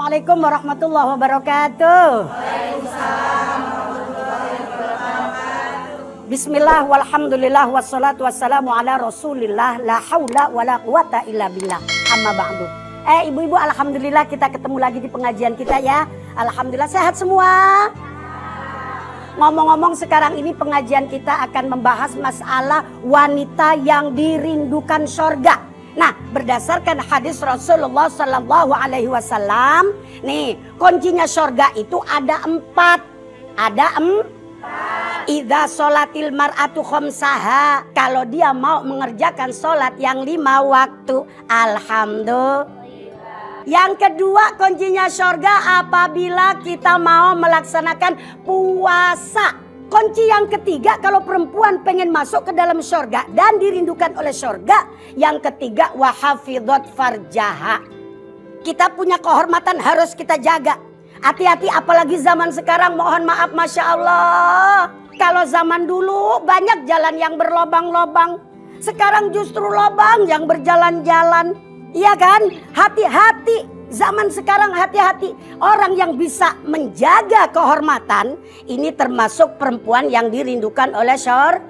Assalamualaikum warahmatullahi wabarakatuh. Bismillah walhamdulillah wassalatu wassalamu ala rasulillah la haula wala quwata illa billah amma ba'du. Ibu-ibu, alhamdulillah kita ketemu lagi di pengajian kita ya. Alhamdulillah sehat semua. Ngomong-ngomong, sekarang ini pengajian kita akan membahas masalah wanita yang dirindukan surga. Nah, berdasarkan hadis Rasulullah Sallallahu Alaihi Wasallam, nih kuncinya surga itu ada 4. Ada 4. Idza sholatil mar'atu khamsaha, kalau dia mau mengerjakan sholat yang 5 waktu, alhamdulillah. Yang kedua, kuncinya surga apabila kita mau melaksanakan puasa. Kunci yang ketiga, kalau perempuan pengen masuk ke dalam surga dan dirindukan oleh surga, yang ketiga wahafidhat farjaha. Kita punya kehormatan harus kita jaga. Hati-hati apalagi zaman sekarang, mohon maaf, Masya Allah. Kalau zaman dulu banyak jalan yang berlobang-lobang. Sekarang justru lobang yang berjalan-jalan. Iya kan? Hati-hati. Zaman sekarang hati-hati. Orang yang bisa menjaga kehormatan, ini termasuk perempuan yang dirindukan oleh surga.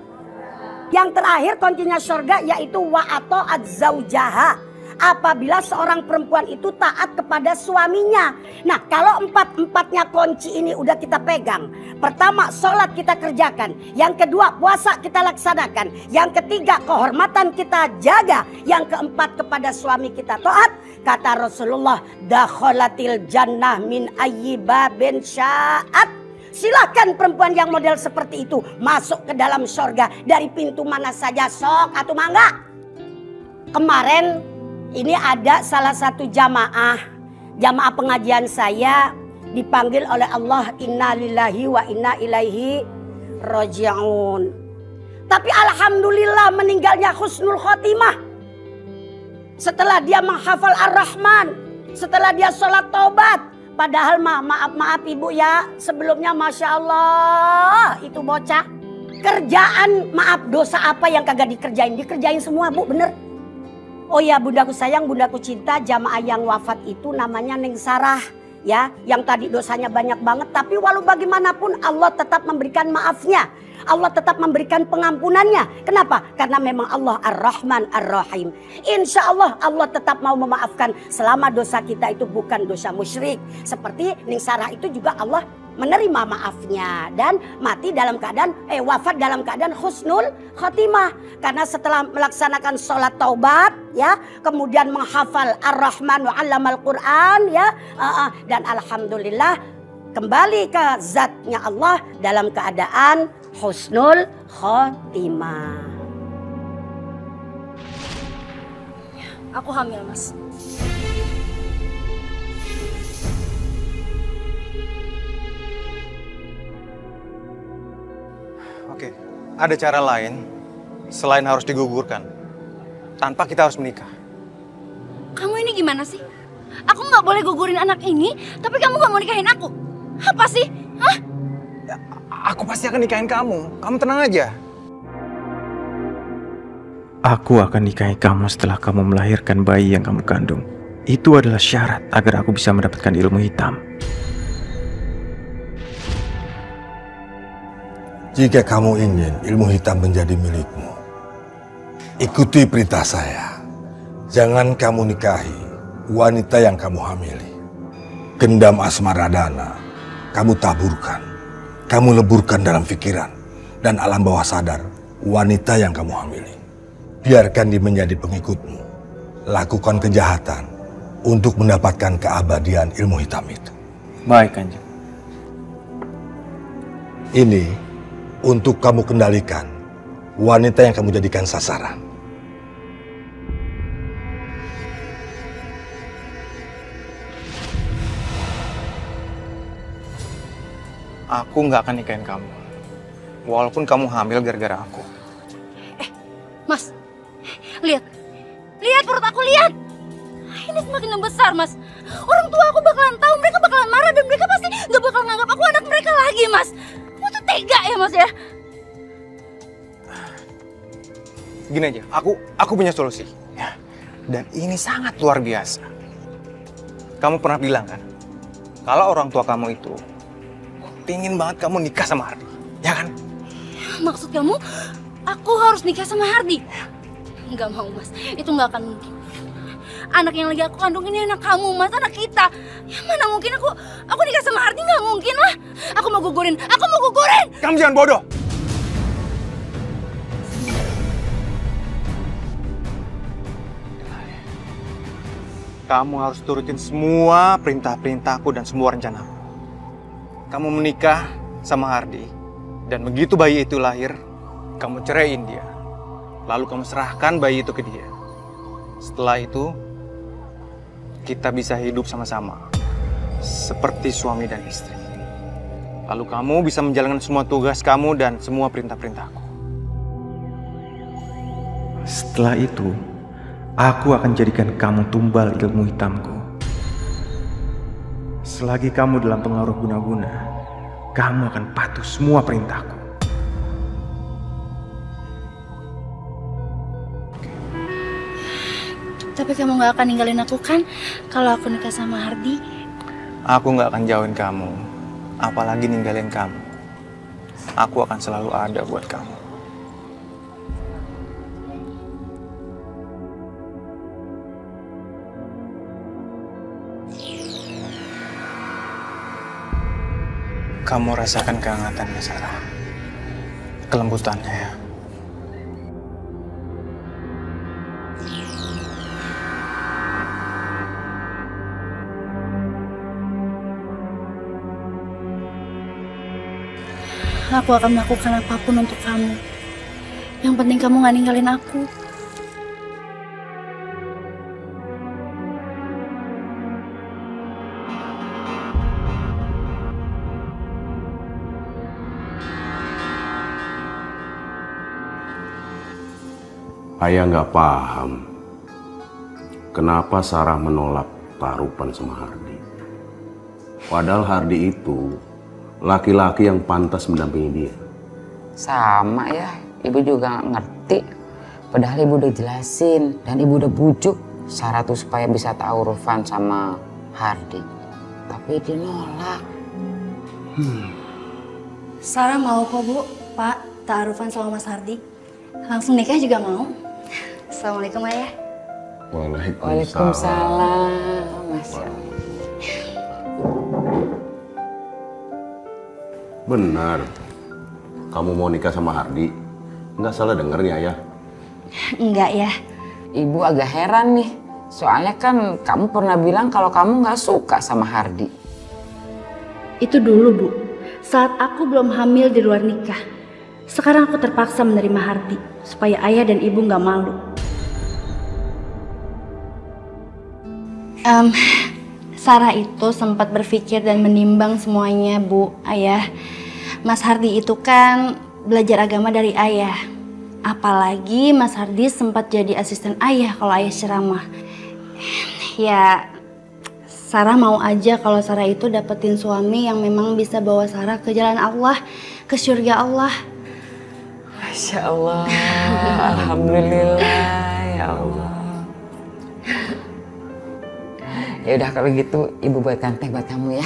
Yang terakhir kuncinya surga yaitu wa'ata'at zaujaha. Apabila seorang perempuan itu taat kepada suaminya. Nah, kalau 4-4-nya kunci ini udah kita pegang. Pertama, sholat kita kerjakan. Yang kedua, puasa kita laksanakan. Yang ketiga, kehormatan kita jaga. Yang keempat, kepada suami kita taat. Kata Rasulullah, dakhalatil jannah min ayyi babin sya'at. Silakan perempuan yang model seperti itu masuk ke dalam surga dari pintu mana saja, sok atau mangga. Kemarin ini ada salah satu jamaah pengajian saya dipanggil oleh Allah, inna lillahi wa inna ilaihi raji'un. Tapi alhamdulillah meninggalnya husnul khotimah. Setelah dia menghafal Ar-Rahman, setelah dia sholat taubat. Padahal maaf ibu ya, sebelumnya Masya Allah itu bocah. Kerjaan maaf dosa apa yang kagak dikerjain, dikerjain semua bu, bener. Oh ya, bundaku sayang, bundaku cinta, jamaah yang wafat itu namanya Neng Sarah. Ya, yang tadi dosanya banyak banget, tapi walau bagaimanapun Allah tetap memberikan maafnya. Allah tetap memberikan pengampunannya. Kenapa? Karena memang Allah Ar-Rahman Ar-Rahim. Insya Allah Allah tetap mau memaafkan selama dosa kita itu bukan dosa musyrik. Seperti Neng Sarah itu juga Allah menerima maafnya dan mati dalam keadaan wafat dalam keadaan husnul khotimah, karena setelah melaksanakan sholat taubat ya, kemudian menghafal Ar-Rahman wa 'allamal Qur'an ya, dan alhamdulillah kembali ke zatnya Allah dalam keadaan husnul khotimah. Aku hamil, Mas. Oke, ada cara lain selain harus digugurkan tanpa kita harus menikah. Kamu ini gimana sih? Aku nggak boleh gugurin anak ini, tapi kamu nggak mau nikahin aku. Apa sih? Hah? Ya, aku pasti akan nikahin kamu. Kamu tenang aja. Aku akan nikahi kamu setelah kamu melahirkan bayi yang kamu kandung. Itu adalah syarat agar aku bisa mendapatkan ilmu hitam. Jika kamu ingin ilmu hitam menjadi milikmu, ikuti perintah saya. Jangan kamu nikahi wanita yang kamu hamili. Gendam asmaradana, kamu taburkan, kamu leburkan dalam pikiran dan alam bawah sadar wanita yang kamu hamili. Biarkan dia menjadi pengikutmu. Lakukan kejahatan untuk mendapatkan keabadian ilmu hitam itu. Baik, Kanjeng. Ini untuk kamu kendalikan wanita yang kamu jadikan sasaran. Aku nggak akan nikahin kamu, walaupun kamu hamil gara-gara aku. Mas, lihat perut aku, lihat. Ini semakin membesar, Mas. Orang tua aku bakalan tahu, mereka bakalan marah dan mereka pasti nggak bakal nganggap aku anak mereka lagi, Mas. Kamu tuh tega ya, Mas ya? Gini aja, aku punya solusi. Dan ini sangat luar biasa. Kamu pernah bilang kan, kalau orang tua kamu itu pingin banget kamu nikah sama Hardi, ya kan? Maksud kamu, aku harus nikah sama Hardi? Nggak mau, Mas. Itu nggak akan mungkin. Anak yang lagi aku kandung ini anak kamu, Mas. Anak kita. Ya mana mungkin aku nikah sama Hardi? Nggak mungkin lah. Aku mau gugurin. Kamu jangan bodoh. Kamu harus turutin semua perintah-perintahku dan semua rencanaku. Kamu menikah sama Hardi, dan begitu bayi itu lahir, kamu ceraiin dia. Lalu kamu serahkan bayi itu ke dia. Setelah itu, kita bisa hidup sama-sama, seperti suami dan istri. Lalu kamu bisa menjalankan semua tugas kamu dan semua perintah-perintahku. Setelah itu, aku akan jadikan kamu tumbal ilmu hitamku. Selagi kamu dalam pengaruh guna-guna, kamu akan patuh semua perintahku. Tapi kamu nggak akan ninggalin aku kan kalau aku nikah sama Hardi? Aku nggak akan jauhin kamu, apalagi ninggalin kamu. Aku akan selalu ada buat kamu. Kamu rasakan kehangatannya, Sarah. Kelembutannya ya. Aku akan melakukan apapun untuk kamu. Yang penting kamu gak ninggalin aku. Ayah nggak paham kenapa Sarah menolak tarupan sama Hardi. Padahal Hardi itu laki-laki yang pantas mendampingi dia. Sama ya, ibu juga nggak ngerti. Padahal ibu udah jelasin dan ibu udah bujuk Sarah tuh supaya bisa ta'arufan sama Hardi. Tapi dia nolak. Sarah mau kok Bu, Pak, ta'arufan sama Mas Hardi. Langsung nikah juga mau. Assalamualaikum Ayah. Waalaikumsalam. Masya Allah. Benar, kamu mau nikah sama Hardi? Nggak salah denger nih Ayah. Enggak ya. Ibu agak heran nih. Soalnya kan kamu pernah bilang kalau kamu nggak suka sama Hardi. Itu dulu Bu, saat aku belum hamil di luar nikah. Sekarang aku terpaksa menerima Hardi supaya ayah dan ibu nggak malu. Sarah itu sempat berpikir dan menimbang semuanya Bu, Ayah. Mas Hardi itu kan belajar agama dari ayah. Apalagi Mas Hardi sempat jadi asisten ayah kalau ayah ceramah. Ya, Sarah mau aja kalau Sarah itu dapetin suami yang memang bisa bawa Sarah ke jalan Allah, ke surga Allah. Masya Allah, alhamdulillah ya Allah. Ya udah kalau gitu ibu buatkan teh buat kamu ya.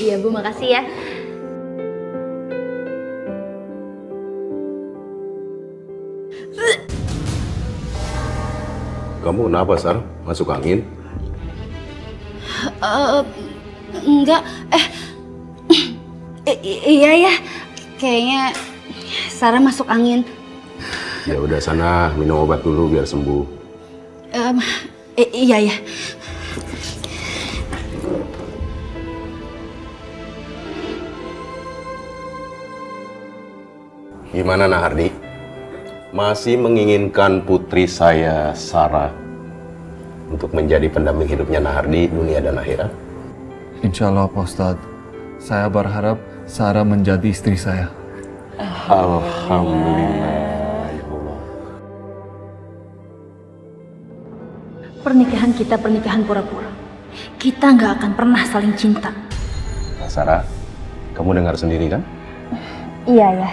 Iya Bu, makasih ya. Kamu kenapa, Sar? Masuk angin? Enggak, iya ya, kayaknya Sarah masuk angin. Ya udah sana minum obat dulu biar sembuh. Iya ya. Gimana Nah Hardi? Masih menginginkan putri saya, Sarah, untuk menjadi pendamping hidupnya Nah Hardi dunia dan akhirat? Insya Allah Pak Ustadz, saya berharap Sarah menjadi istri saya. Alhamdulillah ya Allah. Pernikahan kita pernikahan pura-pura. Kita nggak akan pernah saling cinta. Sarah, kamu dengar sendiri kan? Iya ya.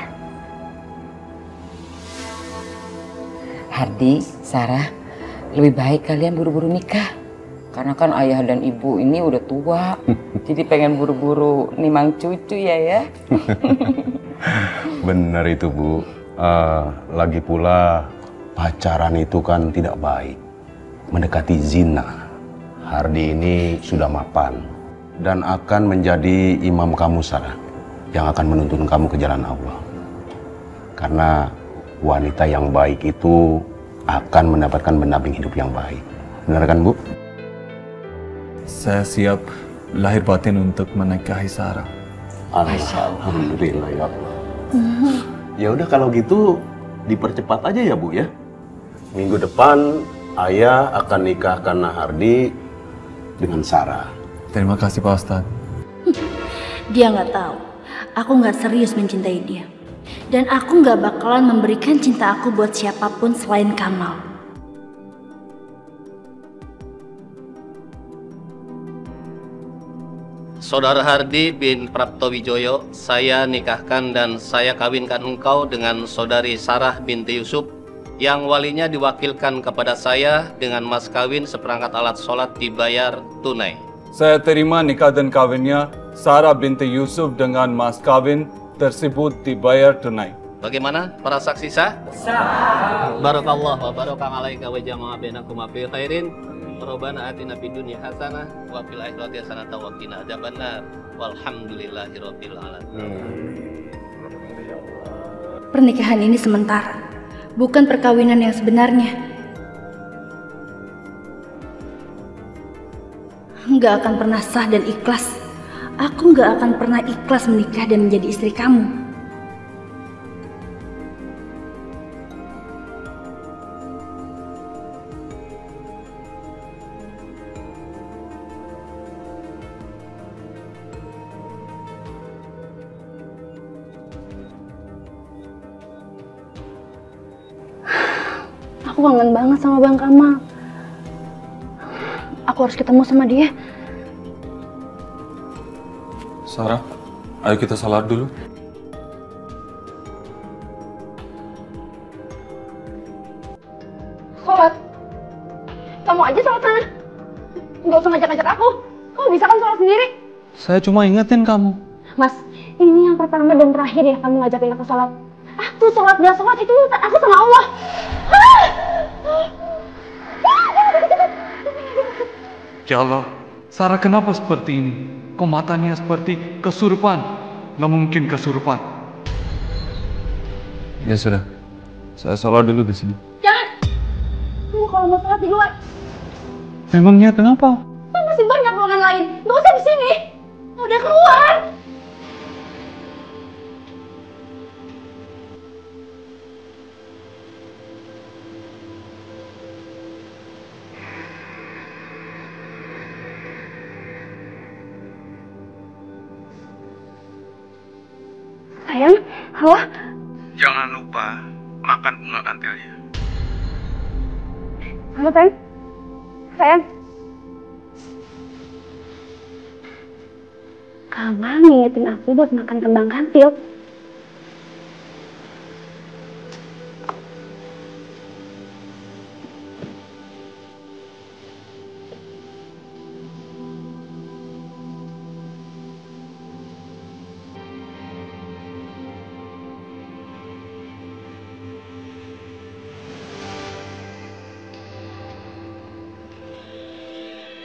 Hardi, Sarah, lebih baik kalian buru-buru nikah. Karena kan ayah dan ibu ini udah tua, jadi pengen buru-buru nimang cucu ya. Benar itu, Bu. Lagi pula pacaran itu kan tidak baik. Mendekati zina. Hardi ini sudah mapan dan akan menjadi imam kamu, Sarah, yang akan menuntun kamu ke jalan Allah. Karena wanita yang baik itu akan mendapatkan pendamping hidup yang baik. Benar kan, Bu? Saya siap lahir batin untuk menikahi Sarah. Alhamdulillah ya Allah. Ya udah kalau gitu dipercepat aja ya, Bu ya. Minggu depan ayah akan nikahkan Nahardi dengan Sarah. Terima kasih Pak Ustadz. Dia nggak tahu, aku nggak serius mencintai dia. Dan aku nggak bakalan memberikan cinta aku buat siapapun selain Kamal. Saudara Hardi bin Praptowijoyo, saya nikahkan dan saya kawinkan engkau dengan saudari Sarah binti Yusuf yang walinya diwakilkan kepada saya dengan mas kawin seperangkat alat sholat dibayar tunai. Saya terima nikah dan kawinnya Sarah binti Yusuf dengan mas kawin tersebut dibayar tunai. Bagaimana para saksi sah? Sah. Barakallah wa barakah alaika wa jama'a bainakum fi khairin. Rabbana atina fid dunya hasanah wa fil akhirati hasanah wa qina adzabannar. Walhamdulillahirabbil alamin. Pernikahan ini sementara, bukan perkawinan yang sebenarnya. Nggak akan pernah sah dan ikhlas. Aku nggak akan pernah ikhlas menikah dan menjadi istri kamu. Aku kangen banget sama Bang Kamal. Aku harus ketemu sama dia. Sarah, ayo kita salat dulu. Sholat? Kamu aja sholat sana. Nggak usah ngajak-ngajak aku. Kamu bisa kan sholat sendiri? Saya cuma ingetin kamu. Mas, ini yang pertama dan terakhir ya kamu ngajakin aku sholat. Aku sholat gak sholat itu aku sama Allah. Ya Allah, Sarah kenapa seperti ini? Kok matanya seperti kesurupan? Nggak mungkin kesurupan. Ya sudah, saya sholat dulu di sini. Jangan. Kamu kalau mau sholat di luar. Memangnya kenapa? Kan masih banyak ruangan lain. Nggak usah di sini. Udah keluar. Sayang, halo? Jangan lupa makan bunga kantilnya. Halo, sayang? Sayang? Kamal ngingetin aku buat makan kembang kantil.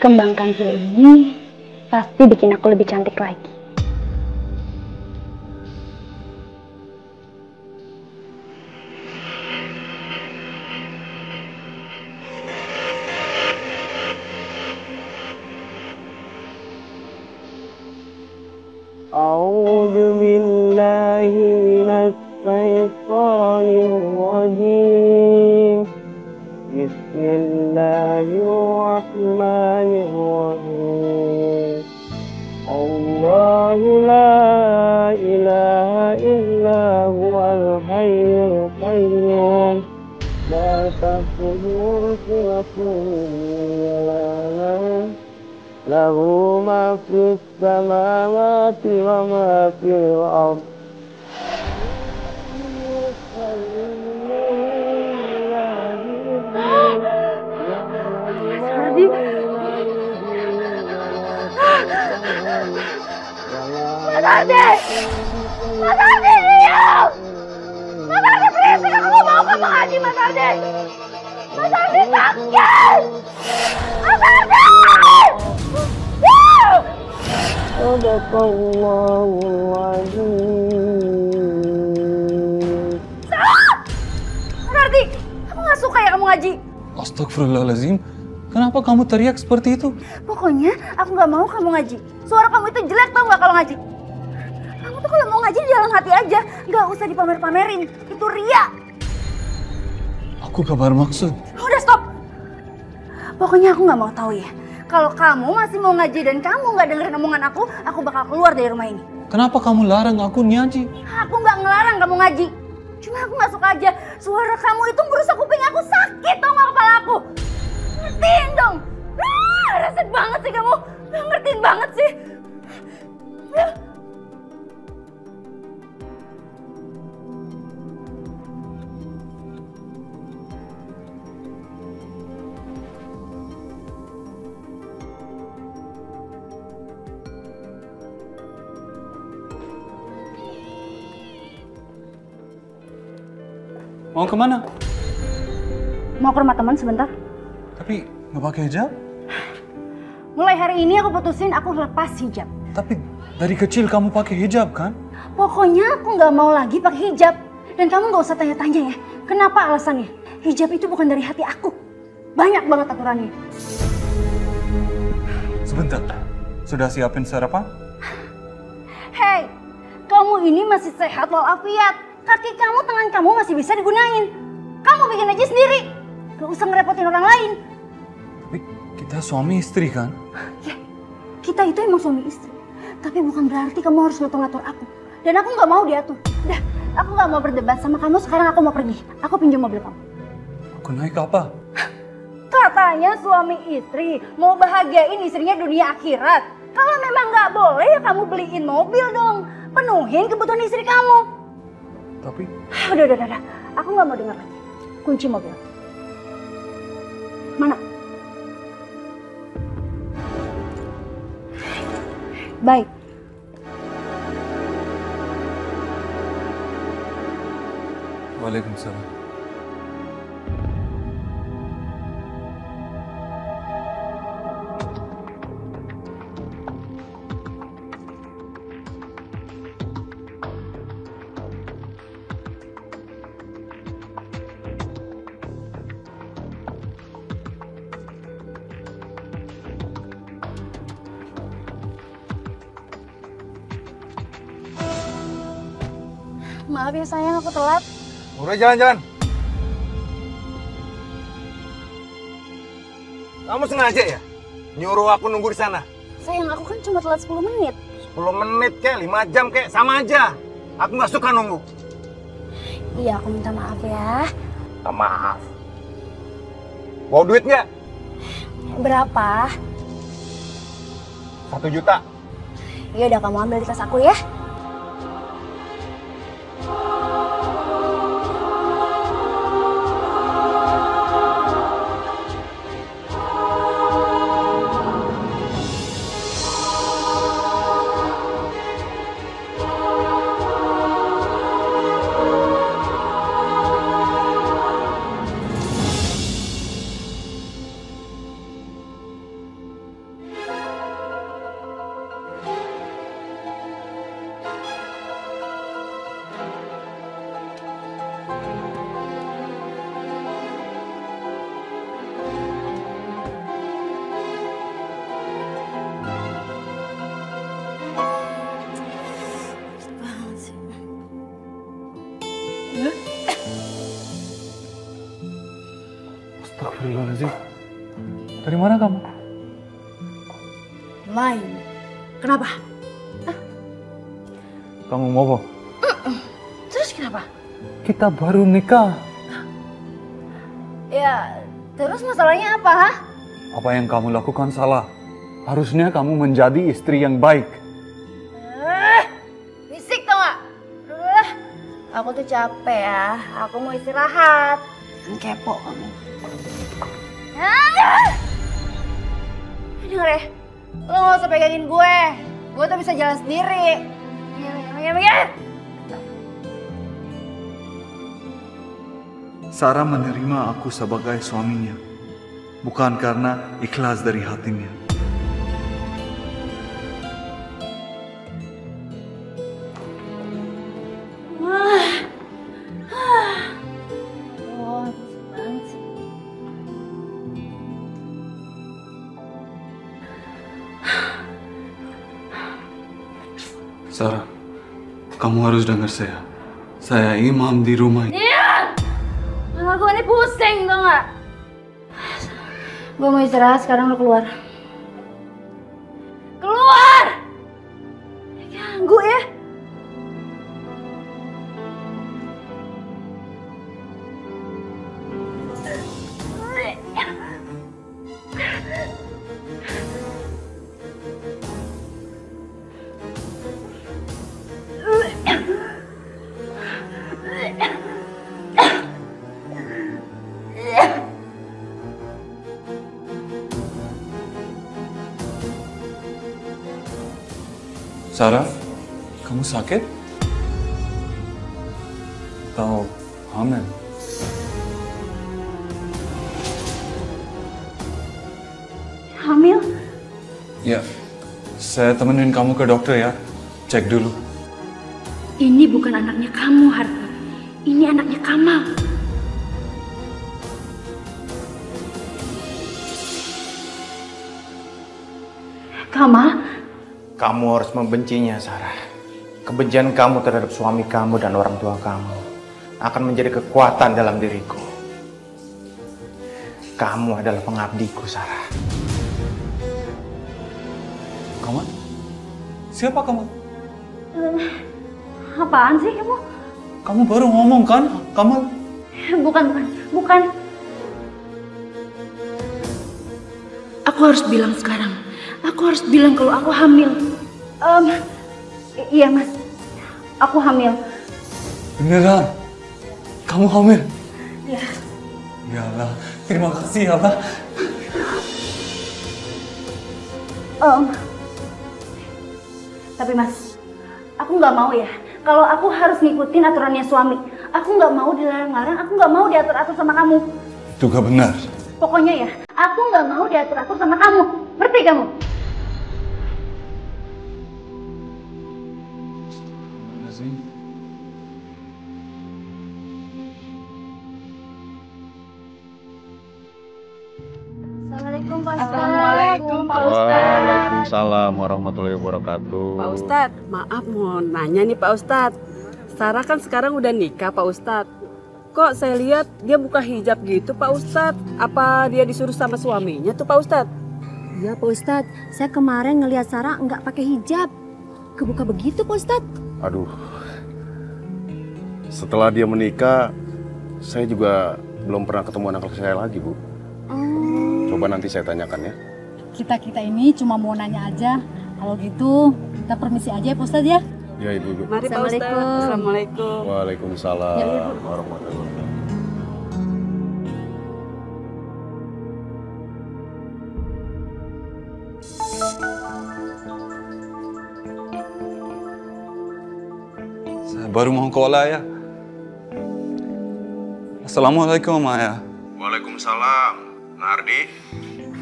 Kembang kantil ini pasti bikin aku lebih cantik lagi. A'udzu billahi minasy syaithanir rajim. Bismillahirrahmanirrahim. Allahu la ilaha illa huwal hayyul qayyum. La ta'khudhuhu sinatun wa la nawm. Lahu ma fis samawati wa ma fil ardh. Mas Ardi! Mas Ardi, diam! Mas Ardi, berisik! Aku mau kamu ngaji, Mas Ardi! Mas Ardi sakit! Mas Ardi! Mas Ardi, kamu gak suka ya kamu ngaji? Astagfirullahaladzim. Kenapa kamu teriak seperti itu? Pokoknya aku gak mau kamu ngaji. Suara kamu itu jelek tau gak kalau ngaji? Kamu tuh kalau mau ngaji di dalam hati aja. Gak usah dipamer-pamerin. Itu ria. Aku gak bermaksud. Udah stop. Pokoknya aku gak mau tahu ya. Kalau kamu masih mau ngaji dan kamu gak dengerin omongan aku bakal keluar dari rumah ini. Kenapa kamu larang aku ngaji? Aku gak ngelarang kamu ngaji. Cuma aku gak suka aja. Suara kamu itu merusak kuping aku, sakit tau gak kepala aku. Ngertiin dong. Resek banget sih kamu. Ngertiin banget sih. Mau kemana? Mau ke rumah teman sebentar. Tapi nggak pakai hijab? Mulai hari ini aku putusin aku lepas hijab. Tapi dari kecil kamu pakai hijab kan? Pokoknya aku nggak mau lagi pakai hijab. Dan kamu nggak usah tanya-tanya ya. Kenapa alasannya? Hijab itu bukan dari hati aku. Banyak banget aturannya. Sebentar. Sudah siapin sarapan? Hei, kamu ini masih sehat walafiat. Kaki kamu, tangan kamu masih bisa digunain. Kamu bikin aja sendiri. Gak usah ngerepotin orang lain. Tapi kita suami istri kan? Ya, kita itu emang suami istri. Tapi bukan berarti kamu harus ngatur-ngatur aku. Dan aku gak mau diatur. Udah, aku gak mau berdebat sama kamu. Sekarang aku mau pergi. Aku pinjam mobil kamu. Aku naik apa? Katanya suami istri mau bahagiain istrinya dunia akhirat. Kalau memang gak boleh ya kamu beliin mobil dong. Penuhin kebutuhan istri kamu. Tapi... Udah. Aku gak mau dengar lagi. Kunci mobil. Mana? Baik. Waalaikumsalam. Maaf ya sayang, aku telat. Udah jalan-jalan. Kamu sengaja ya? Nyuruh aku nunggu di sana? Sayang, aku kan cuma telat 10 menit. 10 menit kek, 5 jam kek, sama aja. Aku nggak suka nunggu. Iya, aku minta maaf ya. Maaf. Bawa duit nggak? Berapa? 1 juta. Ya udah, kamu ambil di tas aku ya. Astagfirullahaladzim. Dari mana kamu? Main. Kenapa? Kamu mau apa? Terus kenapa? Kita baru nikah. Ya, terus masalahnya apa, ha? Apa yang kamu lakukan salah. Harusnya kamu menjadi istri yang baik. Bisik tau gak? Aku tuh capek ya. Aku mau istirahat. Kepo kamu. Denger ya, lo gak usah pegangin gue. Gue tuh bisa jalan sendiri. Ayo begini. Sarah menerima aku sebagai suaminya, bukan karena ikhlas dari hatinya. Sarah, kamu harus dengar saya. Saya imam di rumah ini. Malah gue ini pusing, tau gak? Gue mau istirahat, sekarang lo keluar. Keluar! Ganggu ya. Sarah, kamu sakit? Atau hamil? Hamil? Ya, saya temenin kamu ke dokter ya. Cek dulu. Ini bukan anaknya kamu, Harta. Ini anaknya Kamal. Kamal? Kamu harus membencinya, Sarah. Kebencian kamu terhadap suami kamu dan orang tua kamu akan menjadi kekuatan dalam diriku. Kamu adalah pengabdiku, Sarah. Kamu? Siapa kamu? Apaan sih kamu? Kamu baru ngomong kan, Kamal? Bukan. Aku harus bilang sekarang. Aku harus bilang kalau aku hamil. Iya mas, aku hamil. Beneran? Kamu hamil? Iya. Ya Allah, terima kasih ya Allah. Tapi mas, aku nggak mau ya. Kalau aku harus ngikutin aturannya suami, aku nggak mau dilarang-larang, aku nggak mau diatur-atur sama kamu. Itu gak benar. Pokoknya ya, aku nggak mau diatur-atur sama kamu. Ngerti kamu? Assalamualaikum Pak Ustadz. Assalamualaikum Pak Ustadz. Waalaikumsalam warahmatullahi wabarakatuh. Pak Ustadz, maaf mau nanya nih Pak Ustadz. Sarah kan sekarang udah nikah Pak Ustadz. Kok saya lihat dia buka hijab gitu Pak Ustadz? Apa dia disuruh sama suaminya tuh Pak Ustadz? Iya Pak Ustadz, saya kemarin ngelihat Sarah nggak pakai hijab. Kebuka begitu Pak Ustadz. Aduh, setelah dia menikah, saya juga belum pernah ketemu anak saya lagi, Bu. Coba nanti saya tanyakan ya. Kita ini cuma mau nanya aja. Kalau gitu, kita permisi aja ya Pak Ustadz ya. Ya Ibu. Mari Pak Ustadz. Assalamualaikum. Waalaikumsalam Ya, Ibu. warahmatullahi wabarakatuh. Saya baru mau sekolah ya. Assalamualaikum Ayah. Waalaikumsalam. Nardi,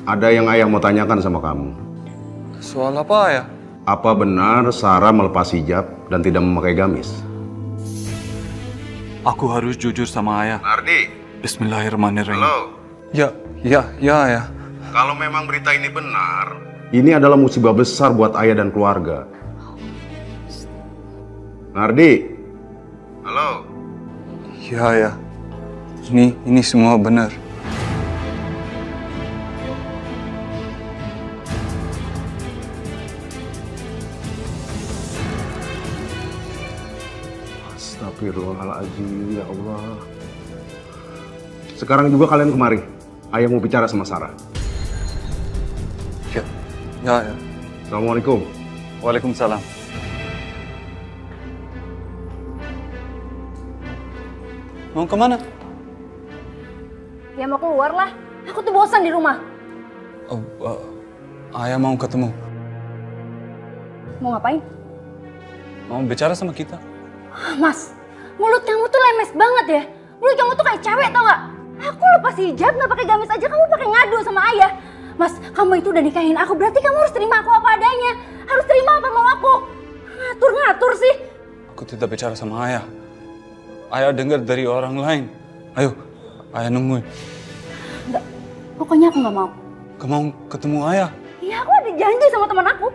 ada yang Ayah mau tanyakan sama kamu. Soal apa Ayah? Apa benar Sarah melepas hijab dan tidak memakai gamis? Aku harus jujur sama Ayah. Nardi. Bismillahirrahmanirrahim. Halo. Ya Ayah. Kalau memang berita ini benar, ini adalah musibah besar buat Ayah dan keluarga. Nardi. Halo. Ya. Ini semua benar. Astagfirullahaladzim, ya Allah. Sekarang juga kalian kemari. Ayah mau bicara sama Sarah. Ya. Assalamualaikum. Waalaikumsalam. Mau kemana? Ya mau keluar lah. Aku tuh bosan di rumah. Ayah mau ketemu. Mau ngapain? mau bicara sama kita. Mas, mulut kamu tuh lemes banget ya. Mulut kamu tuh kayak cewek tau gak? Aku lepas hijab gak pakai gamis aja kamu pakai ngadu sama ayah. Mas, kamu itu udah nikahin aku, berarti kamu harus terima aku apa adanya. Harus terima apa mau aku. Ngatur-ngatur sih. Aku tidak bicara sama ayah. Ayah dengar dari orang lain. Ayo, ayah nungguin. Enggak, pokoknya aku gak mau. Kamu mau ketemu ayah? Iya, aku ada janji sama teman aku.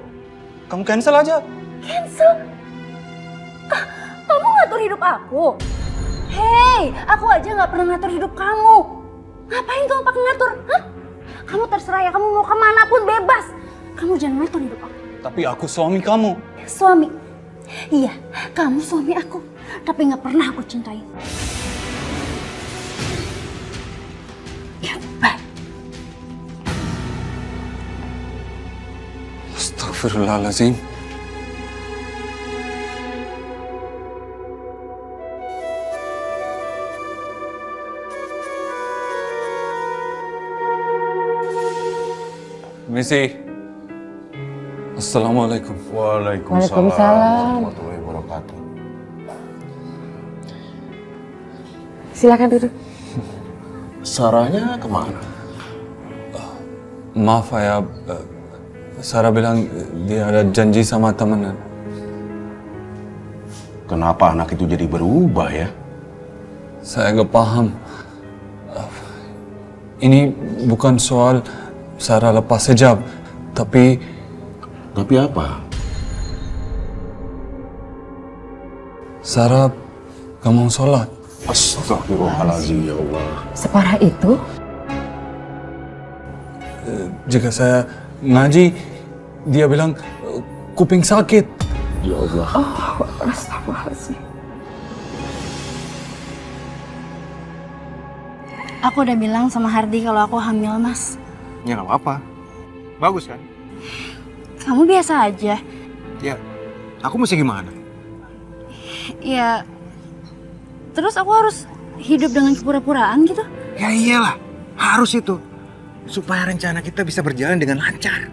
Kamu cancel aja. Cancel? Kamu ngatur hidup aku? Hei, aku aja gak pernah ngatur hidup kamu. Ngapain kamu pakai ngatur? Hah? Kamu terserah ya, kamu mau kemana pun bebas. Kamu jangan ngatur hidup aku. Tapi aku suami kamu. Suami? Iya, kamu suami aku. Tapi gak pernah aku cintai. Ya, baik. Astagfirullahaladzim. Misi. Assalamualaikum. Waalaikumsalam warahmatullahi wabarakatuh. Silakan duduk. Sarahnya kemana? Maaf ayah, Sarah bilang dia ada janji sama temenan. Kenapa anak itu jadi berubah ya? Saya nggak paham. Ini bukan soal Sarah lepas hijab, tapi apa? Sarah gak mau sholat. Astagfirullahaladzim ya Allah. Separah itu? Jika saya ngaji, dia bilang kuping sakit. Ya Allah. Oh, astagfirullahaladzim. Aku udah bilang sama Hardi kalau aku hamil, Mas. Ya nggak apa-apa. Bagus kan? Kamu biasa aja. Ya, aku mesti gimana? Ya, terus aku harus hidup dengan kepura-puraan gitu? Ya iyalah, harus itu. Supaya rencana kita bisa berjalan dengan lancar.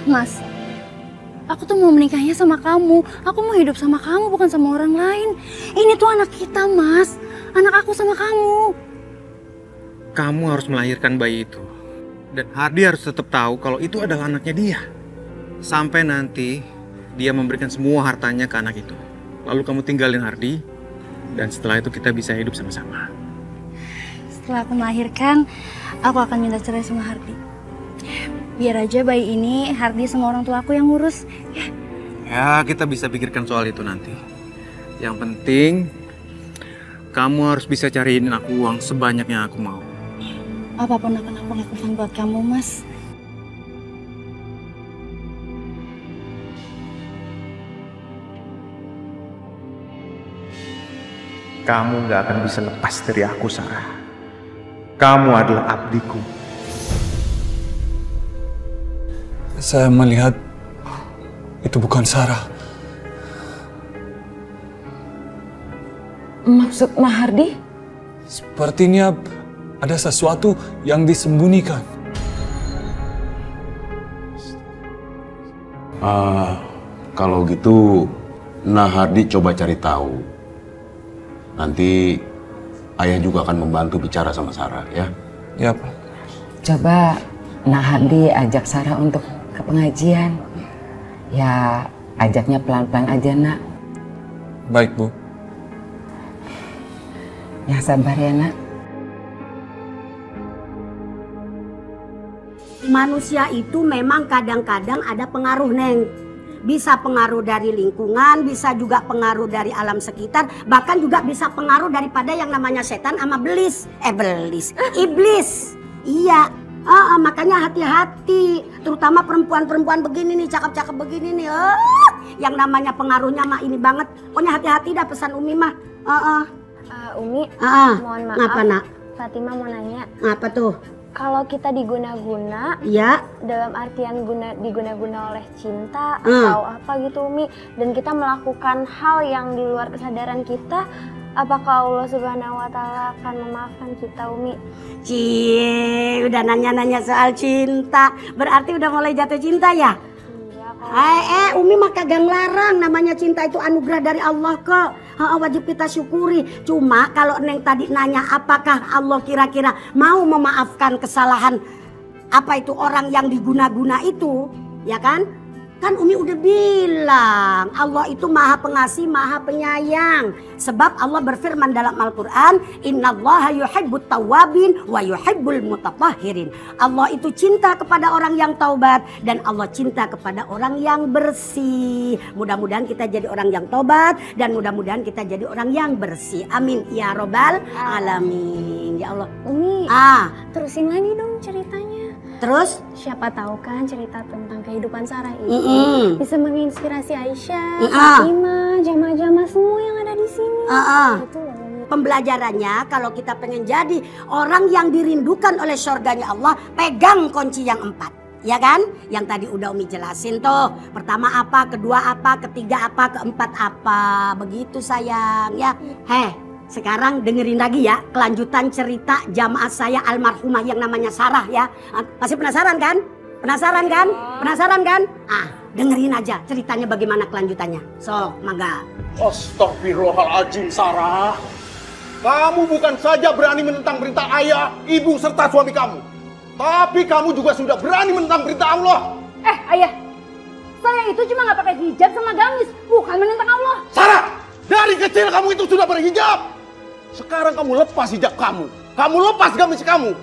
Mas, aku tuh mau menikahnya sama kamu. Aku mau hidup sama kamu, bukan sama orang lain. Ini tuh anak kita, Mas. Anak aku sama kamu. Kamu harus melahirkan bayi itu. Dan Hardi harus tetap tahu kalau itu adalah anaknya dia. Sampai nanti dia memberikan semua hartanya ke anak itu. Lalu kamu tinggalin Hardi. Dan setelah itu kita bisa hidup sama-sama. Setelah aku melahirkan, aku akan minta cerai sama Hardi. Biar aja bayi ini Hardi sama orang tua aku yang ngurus. Ya, kita bisa pikirkan soal itu nanti. Yang penting, kamu harus bisa cariin aku uang sebanyak yang aku mau. Apapun akan aku lakukan buat kamu, Mas. Kamu gak akan bisa lepas dari aku, Sarah. Kamu adalah abdiku. Saya melihat itu bukan Sarah. Maksud Mahardi? Sepertinya ada sesuatu yang disembunyikan. Kalau gitu, Nahardi coba cari tahu. Nanti ayah juga akan membantu bicara sama Sarah, ya? Ya, Pak. Coba Nahardi ajak Sarah untuk ke pengajian. Ya, ajaknya pelan-pelan aja, Nak. Baik, Bu. Yang sabar ya, Nak. Manusia itu memang kadang-kadang ada pengaruh, Neng. Bisa pengaruh dari lingkungan, bisa juga pengaruh dari alam sekitar, bahkan juga bisa pengaruh daripada yang namanya setan sama iblis. Iya, makanya hati-hati, terutama perempuan-perempuan begini nih, cakep-cakep begini nih. Yang namanya pengaruhnya mah ini banget. Pokoknya hati-hati dah pesan Umi mah. Umi, mohon maaf. Ngapa, Nak? Fatima mau nanya. Apa tuh? Kalau kita diguna-guna, ya, dalam artian diguna-guna oleh cinta atau apa gitu, Umi, dan kita melakukan hal yang di luar kesadaran kita, apakah Allah Subhanahu wa Ta'ala akan memaafkan kita, Umi? Cie, udah nanya-nanya soal cinta, berarti udah mulai jatuh cinta ya? Iya, kalau Umi mah kagak ngelarang, namanya cinta itu anugerah dari Allah kok. Wajib kita syukuri. Cuma kalau Neng tadi nanya apakah Allah kira-kira mau memaafkan kesalahan apa itu orang yang diguna-guna itu, ya kan? Kan Umi udah bilang Allah itu maha pengasih, maha penyayang. Sebab Allah berfirman dalam Al-Quran, Innallaha yuhibbut tawwabin wa yuhibbul mutatahhirin. Allah itu cinta kepada orang yang taubat dan Allah cinta kepada orang yang bersih. Mudah-mudahan kita jadi orang yang taubat dan mudah-mudahan kita jadi orang yang bersih. Amin ya robbal alamin. Ya Allah. Umi, terusin lagi dong ceritanya. Terus? Siapa tahu kan cerita tentang kehidupan Sarah ini bisa menginspirasi Aisyah, Fatimah, jamaah-jamaah semua yang ada di sini. Gitu loh. Pembelajarannya kalau kita pengen jadi orang yang dirindukan oleh surganya Allah, pegang kunci yang 4. Ya kan? Yang tadi udah Umi jelasin tuh. Pertama apa, kedua apa, ketiga apa, keempat apa. Begitu sayang ya. Sekarang dengerin lagi ya kelanjutan cerita jamaah saya almarhumah yang namanya Sarah ya. Masih penasaran kan? Penasaran kan? Penasaran kan? Dengerin aja ceritanya bagaimana kelanjutannya. So, mangga. Astagfirullahaladzim Sarah. Kamu bukan saja berani menentang perintah ayah, ibu serta suami kamu. Tapi kamu juga sudah berani menentang perintah Allah. Ayah. Saya itu cuma gak pakai hijab sama gamis, bukan menentang Allah. Sarah, dari kecil kamu itu sudah berhijab. Sekarang kamu lepas hijab kamu. Kamu lepas gamis kamu.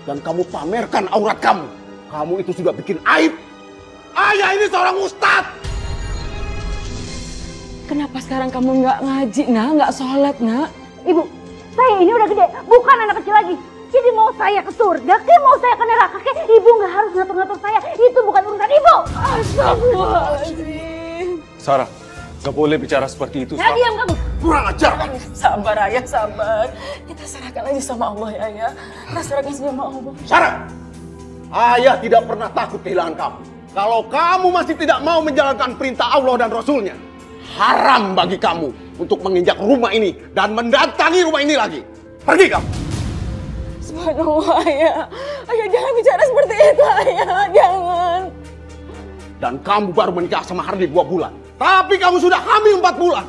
Dan kamu pamerkan aurat kamu. Kamu itu sudah bikin aib. Ayah ini seorang ustadz. Kenapa sekarang kamu nggak ngaji, nak? Nggak sholat, nak? Ibu, saya ini udah gede, bukan anak kecil lagi. Jadi mau saya ke surga, mau saya ke neraka, ibu nggak harus ngatur-ngatur saya. Itu bukan urusan ibu. Astagfirullahaladzim. Sarah, gak boleh bicara seperti itu. Ya diam kamu. Kurang ajar. Sabar ayah, sabar. Kita serahkan aja sama Allah ya ayah. Kita serahkan sama Allah. Sarah, ayah tidak pernah takut kehilangan kamu. Kalau kamu masih tidak mau menjalankan perintah Allah dan Rasulnya, haram bagi kamu untuk menginjak rumah ini dan mendatangi rumah ini lagi. Pergi kamu. Subhanallah ayah. Ayah jangan bicara seperti itu ayah. Jangan. Dan kamu baru menikah sama Hardi 2 bulan. Tapi kamu sudah hamil 4 bulan.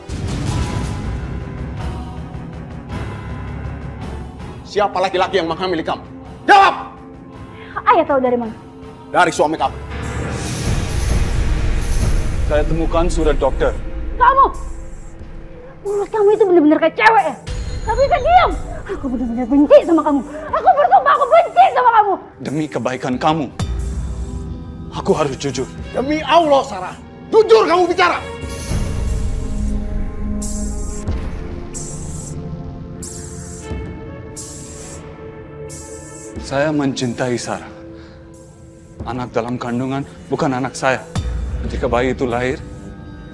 Siapa laki-laki yang menghamili kamu? Jawab! Ayah tahu dari mana? Dari suami kamu. Saya temukan surat dokter. Kamu! Mulut kamu itu benar-benar kayak cewek ya? Tapi kan diam! Aku benar-benar benci sama kamu. Aku bersumpah aku benci sama kamu. Demi kebaikan kamu, aku harus jujur. Demi Allah, Sarah. Jujur kamu bicara. Saya mencintai Sarah. Anak dalam kandungan bukan anak saya. Ketika bayi itu lahir,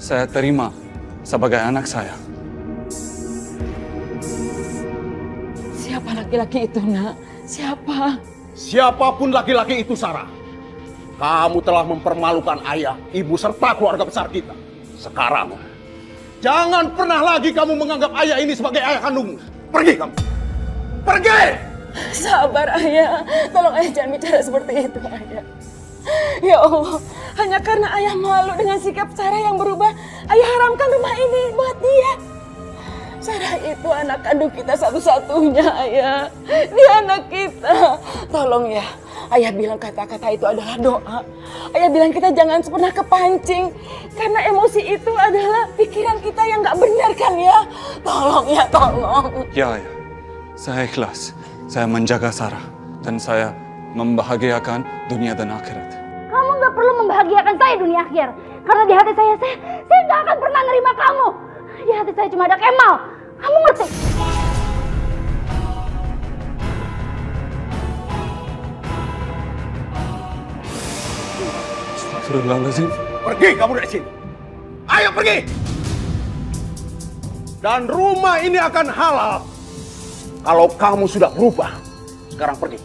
saya terima sebagai anak saya. Siapa laki-laki itu, nak? Siapa? Siapapun laki-laki itu, Sarah. Kamu telah mempermalukan ayah, ibu, serta keluarga besar kita. Sekarang, jangan pernah lagi kamu menganggap ayah ini sebagai ayah kandungmu. Pergi kamu. Pergi! Sabar ayah. Tolong ayah jangan bicara seperti itu ayah. Ya Allah, hanya karena ayah malu dengan sikap Sarah yang berubah, ayah haramkan rumah ini buat dia. Sarah itu anak kandung kita satu-satunya ayah. Dia anak kita. Tolong ya, ayah bilang kata-kata itu adalah doa. Ayah bilang kita jangan pernah kepancing. Karena emosi itu adalah pikiran kita yang gak benar kan ya. Tolong ya, tolong. Ya ayah, saya ikhlas. Saya menjaga Sarah. Dan saya membahagiakan dunia dan akhirat. Kamu gak perlu membahagiakan saya dunia akhir. Karena di hati saya gak akan pernah nerima kamu. Di hati saya cuma ada Kemal. Kamu ngerti? Astagfirullahaladzim. Pergi kamu dari sini. Ayo pergi. Dan rumah ini akan halal. Kalau kamu sudah berubah. Sekarang pergi.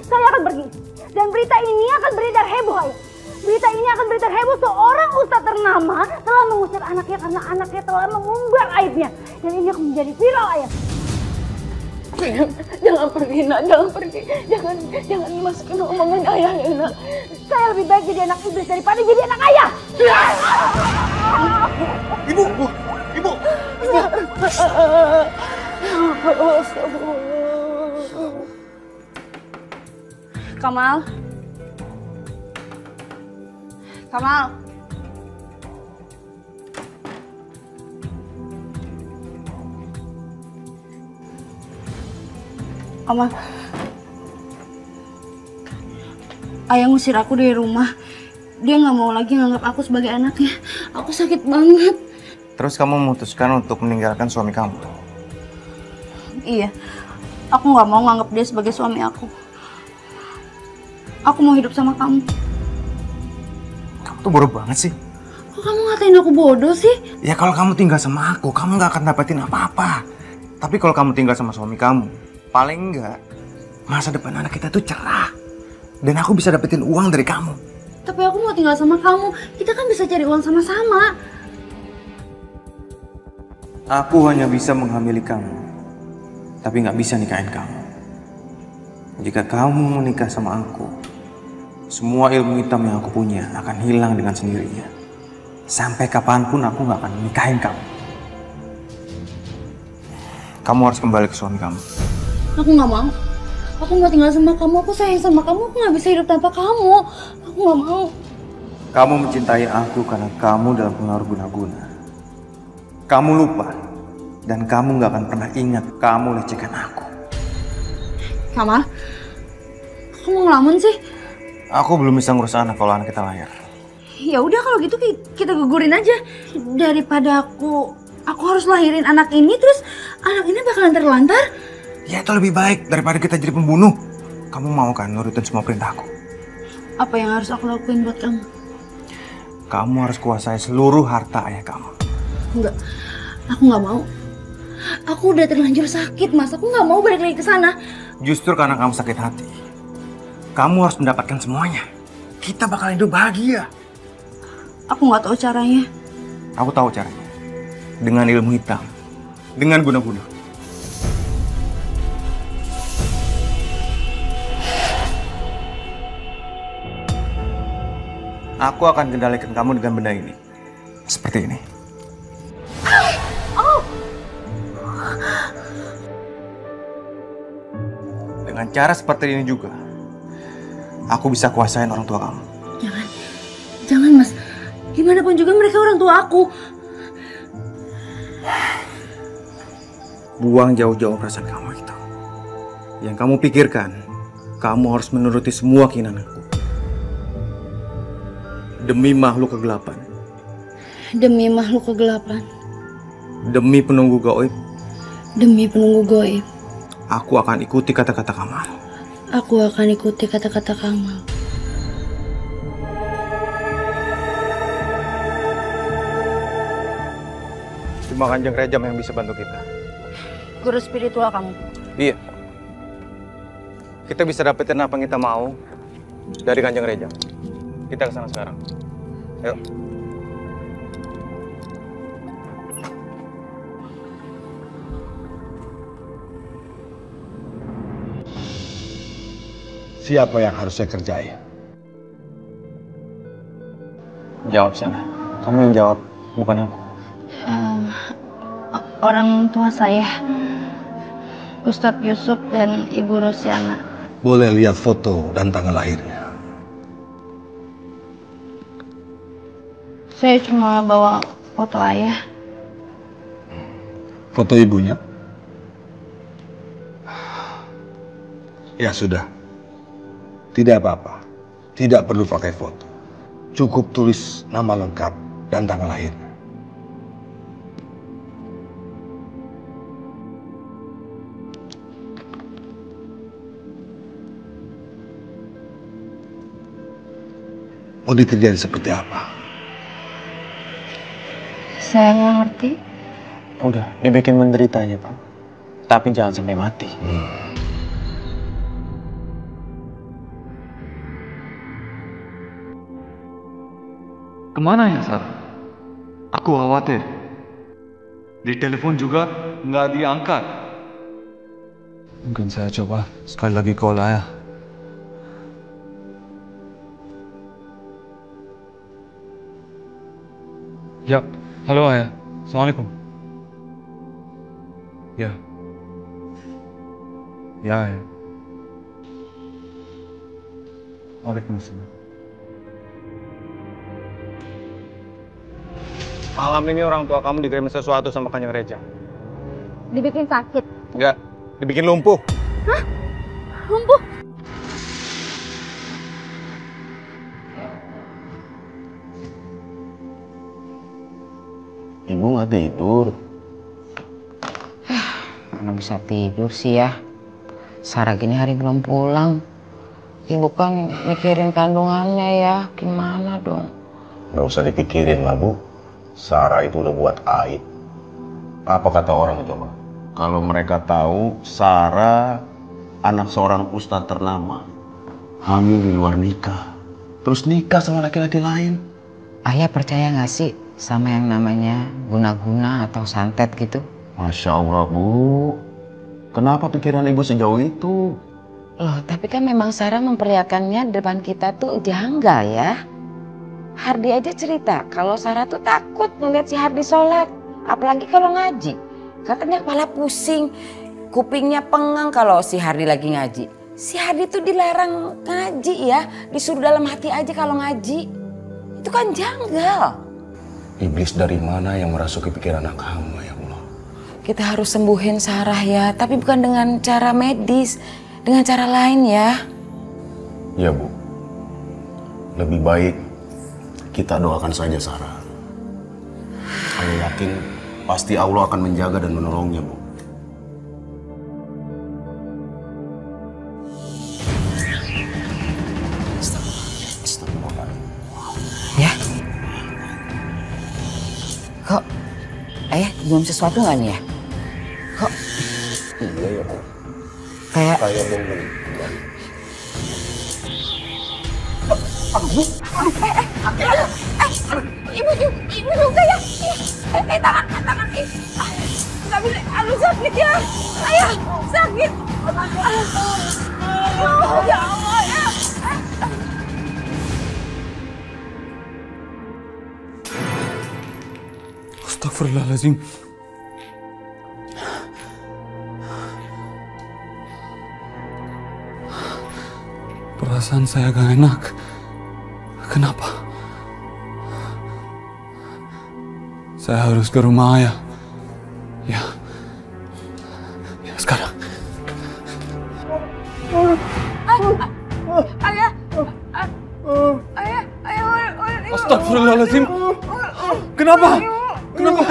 Saya akan pergi. Dan berita ini akan beredar heboh, ayah. Berita ini akan beredar heboh seorang ustadz ternama telah mengusir anaknya karena anaknya telah mengumbar aibnya. Dan ini akan menjadi viral, ayah. Jangan pergi nak, jangan pergi. Jangan masukin omongan ayah ya nak. Saya lebih baik jadi anak iblis daripada jadi anak ayah. Ibu. Kamal. Kamal. Ayah ngusir aku dari rumah. Dia nggak mau lagi nganggap aku sebagai anaknya. Aku sakit banget. Terus kamu memutuskan untuk meninggalkan suami kamu? Iya, aku nggak mau nganggap dia sebagai suami aku. Aku mau hidup sama kamu. Kamu tuh bodoh banget sih. Kok kamu ngatain aku bodoh sih? Ya kalau kamu tinggal sama aku, kamu nggak akan dapetin apa-apa. Tapi kalau kamu tinggal sama suami kamu, paling enggak masa depan anak kita tuh cerah. Dan aku bisa dapetin uang dari kamu. Tapi aku mau tinggal sama kamu. Kita kan bisa cari uang sama-sama. Aku hanya bisa menghamili kamu, tapi nggak bisa nikahin kamu. Jika kamu menikah sama aku, semua ilmu hitam yang aku punya akan hilang dengan sendirinya. Sampai kapanpun aku nggak akan nikahin kamu. Kamu harus kembali ke suami kamu. Aku nggak mau. Aku mau tinggal sama kamu. Aku sayang sama kamu. Aku nggak bisa hidup tanpa kamu. Aku nggak mau. Kamu mencintai aku karena kamu dalam pengaruh guna-guna. Kamu lupa, dan kamu nggak akan pernah ingat kamu lecehkan aku. Kamal, kamu mau ngelamun sih? Aku belum bisa ngurus anak kalau anak kita lahir. Ya udah kalau gitu kita gugurin aja. Daripada aku harus lahirin anak ini terus anak ini bakalan terlantar. Ya itu lebih baik daripada kita jadi pembunuh. Kamu mau kan nurutin semua perintahku? Apa yang harus aku lakuin buat kamu? Kamu harus kuasai seluruh harta ayah kamu. Enggak, aku nggak mau. Aku udah terlanjur sakit, Mas. Aku nggak mau balik lagi ke sana. Justru karena kamu sakit hati, kamu harus mendapatkan semuanya. Kita bakal hidup bahagia. Aku nggak tahu caranya. Aku tahu caranya. Dengan ilmu hitam, dengan guna-guna. Aku akan kendalikan kamu dengan benda ini. Seperti ini. Dengan cara seperti ini juga, aku bisa kuasain orang tua kamu. Jangan Mas. Gimana pun juga mereka orang tua aku. Buang jauh-jauh perasaan kamu itu. Yang kamu pikirkan, kamu harus menuruti semua keinginan aku. Demi makhluk kegelapan. Demi makhluk kegelapan. Demi penunggu gaib. Demi penunggu gaib. Aku akan ikuti kata-kata Kamal. Aku akan ikuti kata-kata Kamal. Cuma Kanjeng Rejam yang bisa bantu kita. Guru spiritual kamu. Iya. Kita bisa dapetin apa yang kita mau dari Kanjeng Rejam. Kita ke sana sekarang. Yuk. Siapa yang harus saya kerjain? Jawab sana. Kamu yang jawab, bukan aku. Orang tua saya, Ustadz Yusuf dan Ibu Rosiana. Boleh lihat foto dan tanggal lahirnya. Saya cuma bawa foto ayah. Foto ibunya? Ya sudah. Tidak apa-apa. Tidak perlu pakai foto. Cukup tulis nama lengkap dan tanggal lahirnya. Mau terjadi seperti apa? Saya nggak ngerti. Udah, dibikin menderita aja, Pak. Tapi jangan sampai mati. Kemana ya, Sarah? Aku khawatir. Di telepon juga nggak diangkat. Mungkin saya coba sekali lagi call ayah. Ya, halo ayah. Assalamualaikum. Ya. Ya, ayah. Waalaikumsalam. Malam ini orang tua kamu dikirim sesuatu sama Kanjeng Reja. Dibikin sakit. Enggak, dibikin lumpuh. Hah? Lumpuh? Ibu nggak tidur? Mana bisa tidur sih ya. Sarah gini hari belum pulang. Ibu kan mikirin kandungannya ya. Gimana dong? Nggak usah dipikirin lah, Bu. Sarah itu udah buat aib. Apa kata orang coba? Kalau mereka tahu Sarah anak seorang ustadz ternama, hamil di luar nikah, terus nikah sama laki-laki lain. Ayah percaya nggak sih sama yang namanya guna-guna atau santet gitu? Masya Allah, Bu. Kenapa pikiran ibu sejauh itu? Loh, tapi kan memang Sarah memperlihatkannya depan kita tuh janggal ya. Hardi aja cerita kalau Sarah tuh takut ngeliat si Hardi sholat. Apalagi kalau ngaji. Katanya kepala pusing, kupingnya pengang kalau si Hardi lagi ngaji. Si Hardi tuh dilarang ngaji ya. Disuruh dalam hati aja kalau ngaji. Itu kan janggal. Iblis dari mana yang merasuki pikiran anak hamba ya Allah? Kita harus sembuhin Sarah ya. Tapi bukan dengan cara medis. Dengan cara lain ya. Ya, Bu. Lebih baik kita doakan saja Sarah. Saya yakin pasti Allah akan menjaga dan menolongnya, Bu. Ya. Kok ayah belum sesuatu nggak nih ya? Kok? Iya ya, Bu. Kayak belum. Ibu juga ya. Tangan. Nggak bisa, aduh sakit ya. Ayah, sakit. Ya Allah ya. Astagfirullahaladzim. Perasaan saya gak enak. Kenapa? Saya harus ke rumah ayah. Ya sekarang. Ayah. Astagfirullahaladzim. Kenapa? Kenapa?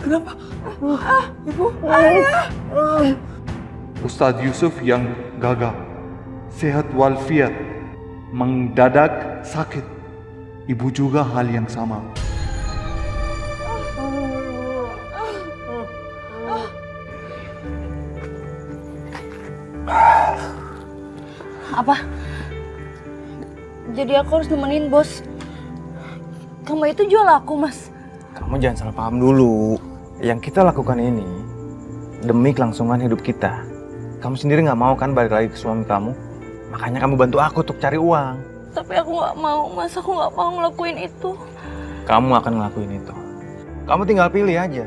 Kenapa? Ibu. Ustadz Yusuf yang gagal, sehat walafiat, mendadak sakit. Ibu juga hal yang sama. Apa? Jadi aku harus nemenin bos. Kamu itu jual aku, Mas. Kamu jangan salah paham dulu. Yang kita lakukan ini demi kelangsungan hidup kita. Kamu sendiri nggak mau kan balik lagi ke suami kamu? Makanya kamu bantu aku untuk cari uang. Tapi aku nggak mau, Mas. Aku nggak mau ngelakuin itu. Kamu akan ngelakuin itu. Kamu tinggal pilih aja.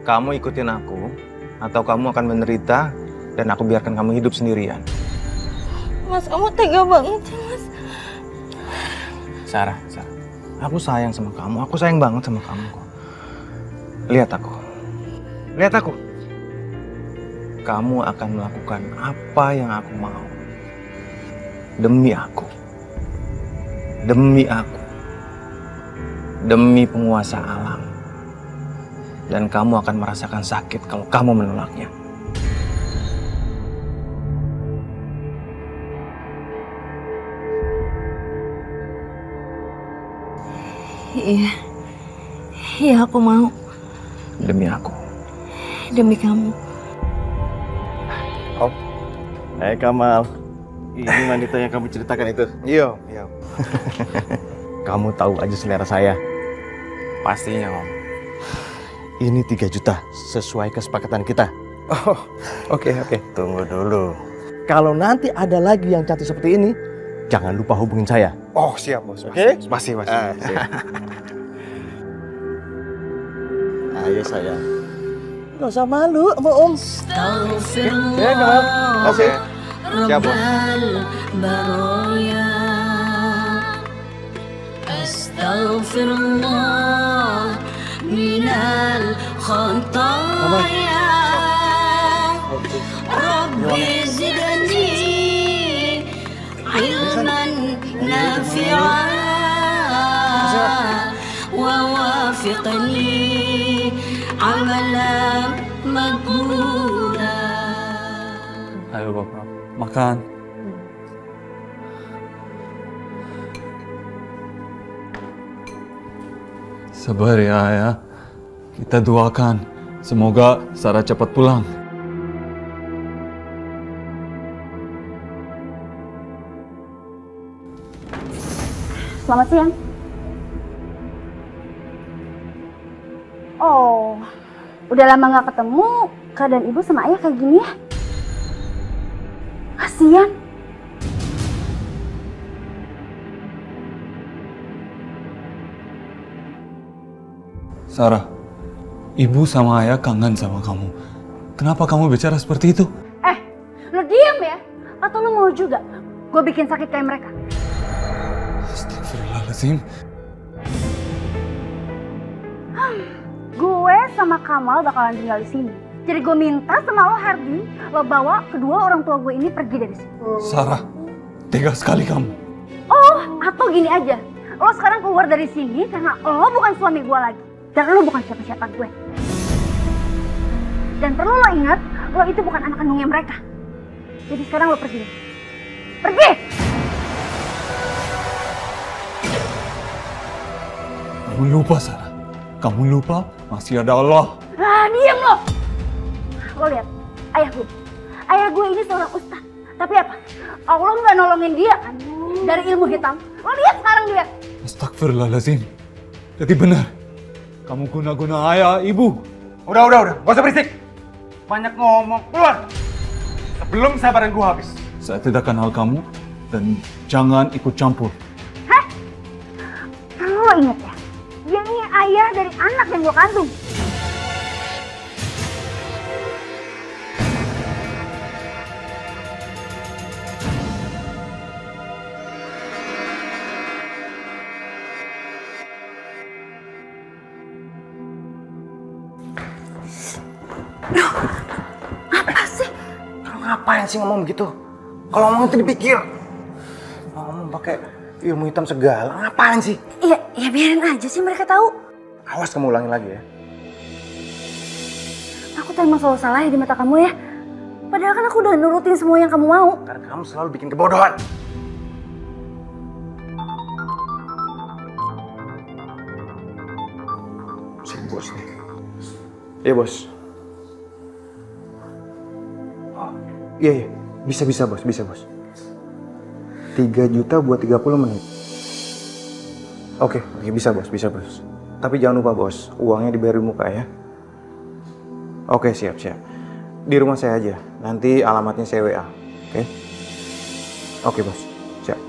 Kamu ikutin aku, atau kamu akan menderita dan aku biarkan kamu hidup sendirian. Mas, kamu tega banget sih, Mas. Sarah, aku sayang sama kamu. Aku sayang banget sama kamu kok. Lihat aku. Kamu akan melakukan apa yang aku mau. Demi aku. Demi penguasa alam. Dan kamu akan merasakan sakit kalau kamu menolaknya. Iya aku mau. Demi aku. Demi kamu. Om. Hai Kamal. Ini wanita yang kamu ceritakan itu? Iya. Kamu tahu aja selera saya. Pastinya, Om. Ini 3 juta sesuai kesepakatan kita. Oh, oke. Tunggu dulu. Kalau nanti ada lagi yang cantik seperti ini, jangan lupa hubungin saya. Oh, siap, Bos. Oke? Pasti. Siap. Ayo sayang. Gak usah malu sama Om. Ya, Kamal. Oke. Siap, Bos. Astaghfirullah minal khataaya Rabbi zidni ilman nafi'an wa wafiqni amalan maqbula. Ayo Bapak, makan. Sabar ya Ayah. Kita doakan semoga Sarah cepat pulang. Selamat siang. Oh, udah lama nggak ketemu. Keadaan ibu sama ayah kayak gini ya? Kasian. Sarah, ibu sama ayah kangen sama kamu. Kenapa kamu bicara seperti itu? Lo diam ya? Atau lo mau juga gue bikin sakit kayak mereka? Astagfirullahaladzim. Gue sama Kamal bakalan tinggal di sini. Jadi gue minta sama lo Hardy, lo bawa kedua orang tua gue ini pergi dari sini. Sarah, tega sekali kamu. Oh, atau gini aja. Lo sekarang keluar dari sini karena lo bukan suami gue lagi. Dan lo bukan siapa-siapa gue. Dan perlu lo ingat, lo itu bukan anak kandungnya mereka. Jadi sekarang lo pergi. Pergi! Kamu lupa Sarah. Kamu lupa masih ada Allah. Ah, diam lo! Lo lihat, ayah gue ini seorang ustaz. Tapi apa? Allah nggak nolongin dia kan? Dari ilmu hitam. Lo lihat sekarang dia. Astagfirullahaladzim. Jadi benar. Kamu guna-guna ayah, ibu. Udah. Gak usah berisik. Banyak ngomong. Keluar. Sebelum sabaran gua habis. Saya tidak kenal kamu dan jangan ikut campur. Hah? Lo ingat ya? Dia ini ayah dari anak yang gue kandung. Apa sih? Lo ngapain sih ngomong begitu? Kalau ngomong itu dipikir. Ngomong pakai ilmu hitam segala. Ngapain sih? Ya biarin aja sih mereka tahu. Awas kamu ulangin lagi ya. Aku tuh emang selalu salah ya di mata kamu ya. Padahal kan aku udah nurutin semua yang kamu mau. Karena kamu selalu bikin kebodohan. Si bos nih. Iya bos. Oh, iya. Bisa bos. 3 juta buat 30 menit. Oke, bisa bos. Tapi jangan lupa bos, uangnya dibayar di muka ya. Oke, siap. Di rumah saya aja, nanti alamatnya saya WA. Oke bos, siap.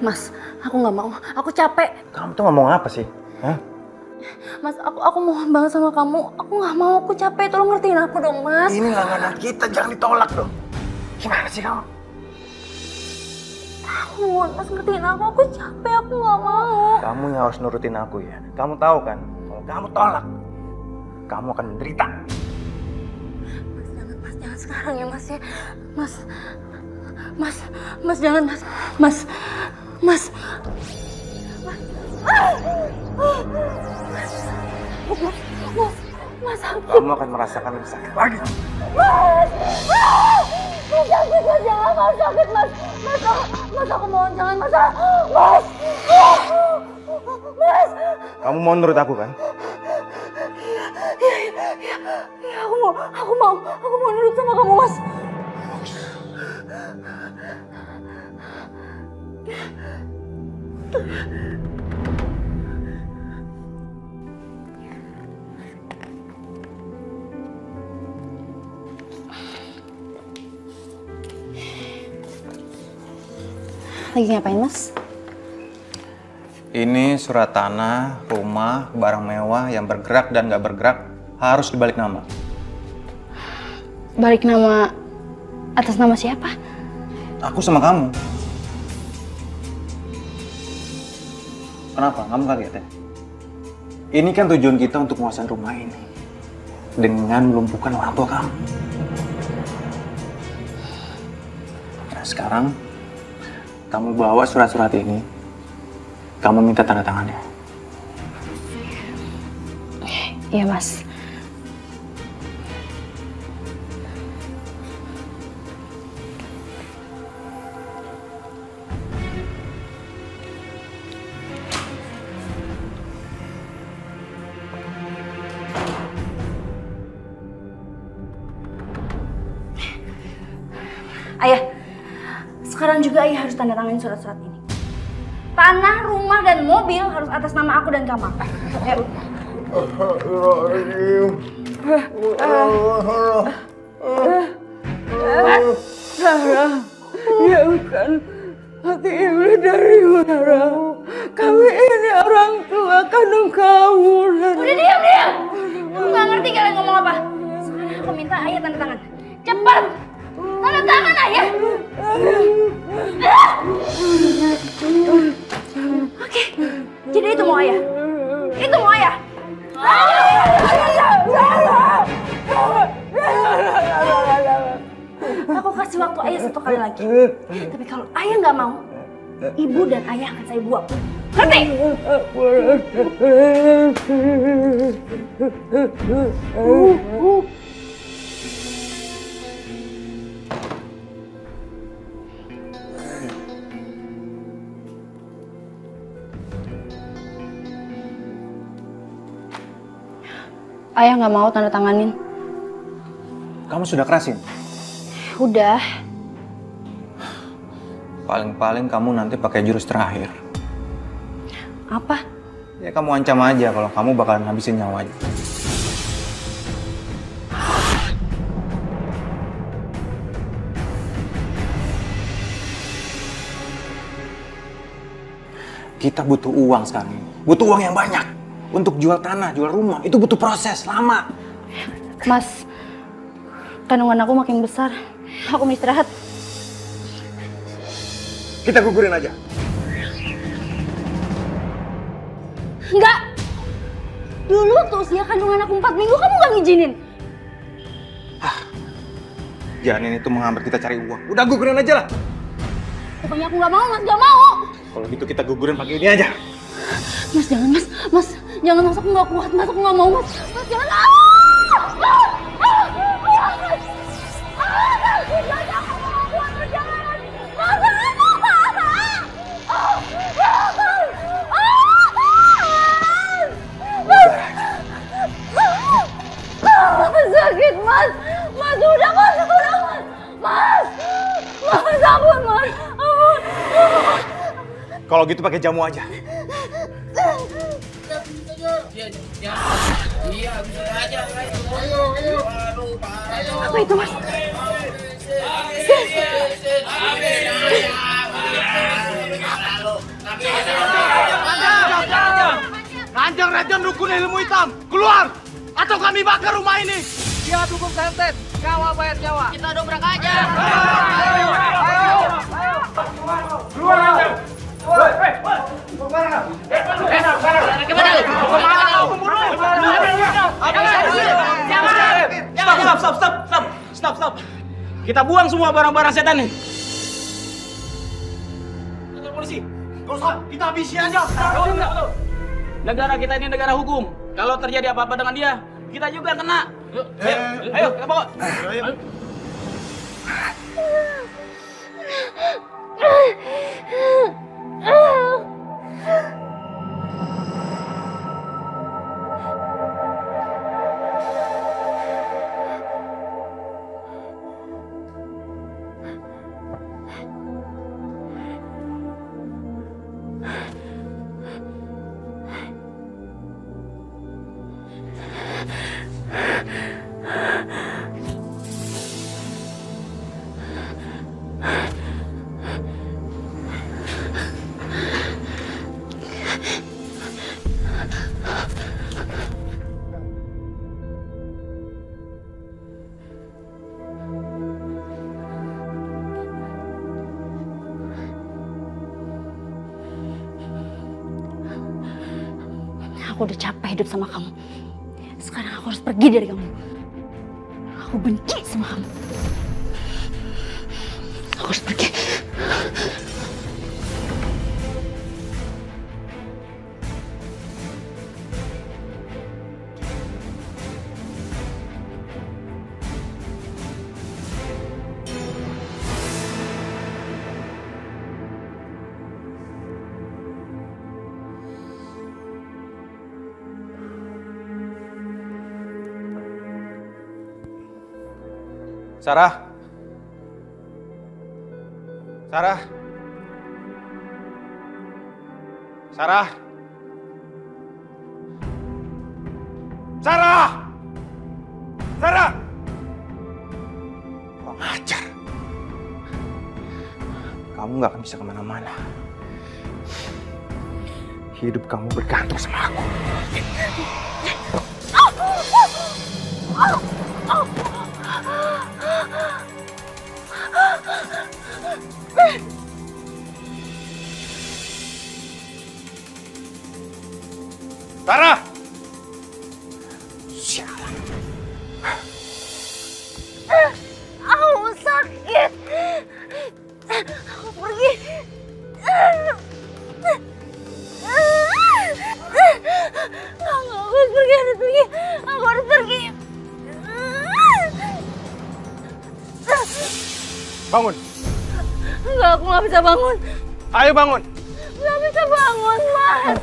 Mas, aku nggak mau. Aku capek. Kamu tuh ngomong apa sih? Hah? Mas, aku mohon banget sama kamu. Aku nggak mau, aku capek. Tolong ngertiin aku dong, Mas. Ini langganan kita, jangan ditolak dong. Gimana sih kamu? Aku, Mas ngertiin aku capek. Aku nggak mau. Kamu yang harus nurutin aku ya. Kamu tahu kan, kalau kamu tolak, kamu akan menderita. Mas, jangan sekarang ya, Mas ya. Mas, jangan, Mas. Mas, kamu akan merasakan lebih sakit lagi. Mas, sakit, Mas, jangan, Mas, sakit, Mas. Mas, aku mohon, jangan, Mas. Mas. Kamu mau nurut aku kan? Iya, aku mau nurut sama kamu, Mas. Lagi ngapain, Mas? Ini surat tanah, rumah, barang mewah yang bergerak dan nggak bergerak harus dibalik nama. Balik nama atas nama siapa? Aku sama kamu. Kenapa? Kamu kaget ya? Ini kan tujuan kita untuk menguasai rumah ini dengan melumpuhkan orang tua kamu. Nah, sekarang kamu bawa surat-surat ini, kamu minta tanda tangannya. Iya, Mas. Ayah, sekarang juga ayah harus tanda tangan surat-surat ini. Tanah, rumah, dan mobil harus atas nama aku dan Kamal. Ya, Sarah, jauhkan hati iblis dari Sarah. Kami ini orang tua kandung kamu. Udah diam. Aku nggak ngerti kalian ngomong apa. Sekarang aku minta ayah tanda tangan. Cepat, tanda tangan ayah. Oke, jadi itu mau ayah. Itu mau ayah. Aku kasih waktu ayah 1 kali lagi. Tapi kalau ayah nggak mau, ibu dan ayah akan saya buang. Ngerti? Ayah nggak mau tanda tanganin. Kamu sudah kerasin? Udah. Paling-paling kamu nanti pakai jurus terakhir. Apa? Ya kamu ancam aja kalau kamu bakalan habisin nyawanya. Kita butuh uang sekarang. Butuh uang yang banyak. Untuk jual tanah, jual rumah, itu butuh proses lama. Mas, kandungan aku makin besar. Aku mau istirahat. Kita gugurin aja. Enggak. Dulu waktu usia kandungan aku 4 minggu kamu nggak ngizinin. Janin itu menghambat kita cari uang. Udah gugurin aja lah. Pokoknya aku nggak mau, Mas, nggak mau. Kalau gitu kita gugurin pakai ini aja. Mas, jangan, Mas, jangan, Mas, aku nggak kuat, Mas, aku nggak mau, Mas, jangan. Sakit, Mas, udah, Mas, ampun, Mas, ampun. Kalau gitu pakai jamu aja. Iya, bisa aja. Ayo. Apa itu, Mas? Ranjang-ranjang dukun ilmu hitam, keluar! Atau kami bakar rumah ini! Dia dukun santet, nyawa bayar nyawa. Kita dobrak aja! Ayo! Keluar, Ranjang! Stop. Kita buang semua barang-barang setan nih. Polisi, gak usah, kita habisi aja. Negara kita ini negara hukum. Kalau terjadi apa-apa dengan dia, kita juga kena. Ayo, kita bawa. Aku udah capek hidup sama kamu. Sekarang aku harus pergi dari kamu. Aku benci sama kamu. Aku harus pergi. Sarah. Sarah. Sarah. Sarah. Sarah. Kurang ajar. Kamu gak akan bisa kemana-mana. Hidup kamu bergantung sama aku. Sarah! Sialan. Aku sakit. Aku pergi. Aku harus pergi, Aku harus pergi. Bangun. Enggak, aku nggak bisa bangun. Ayo bangun. Nggak bisa bangun, Mas.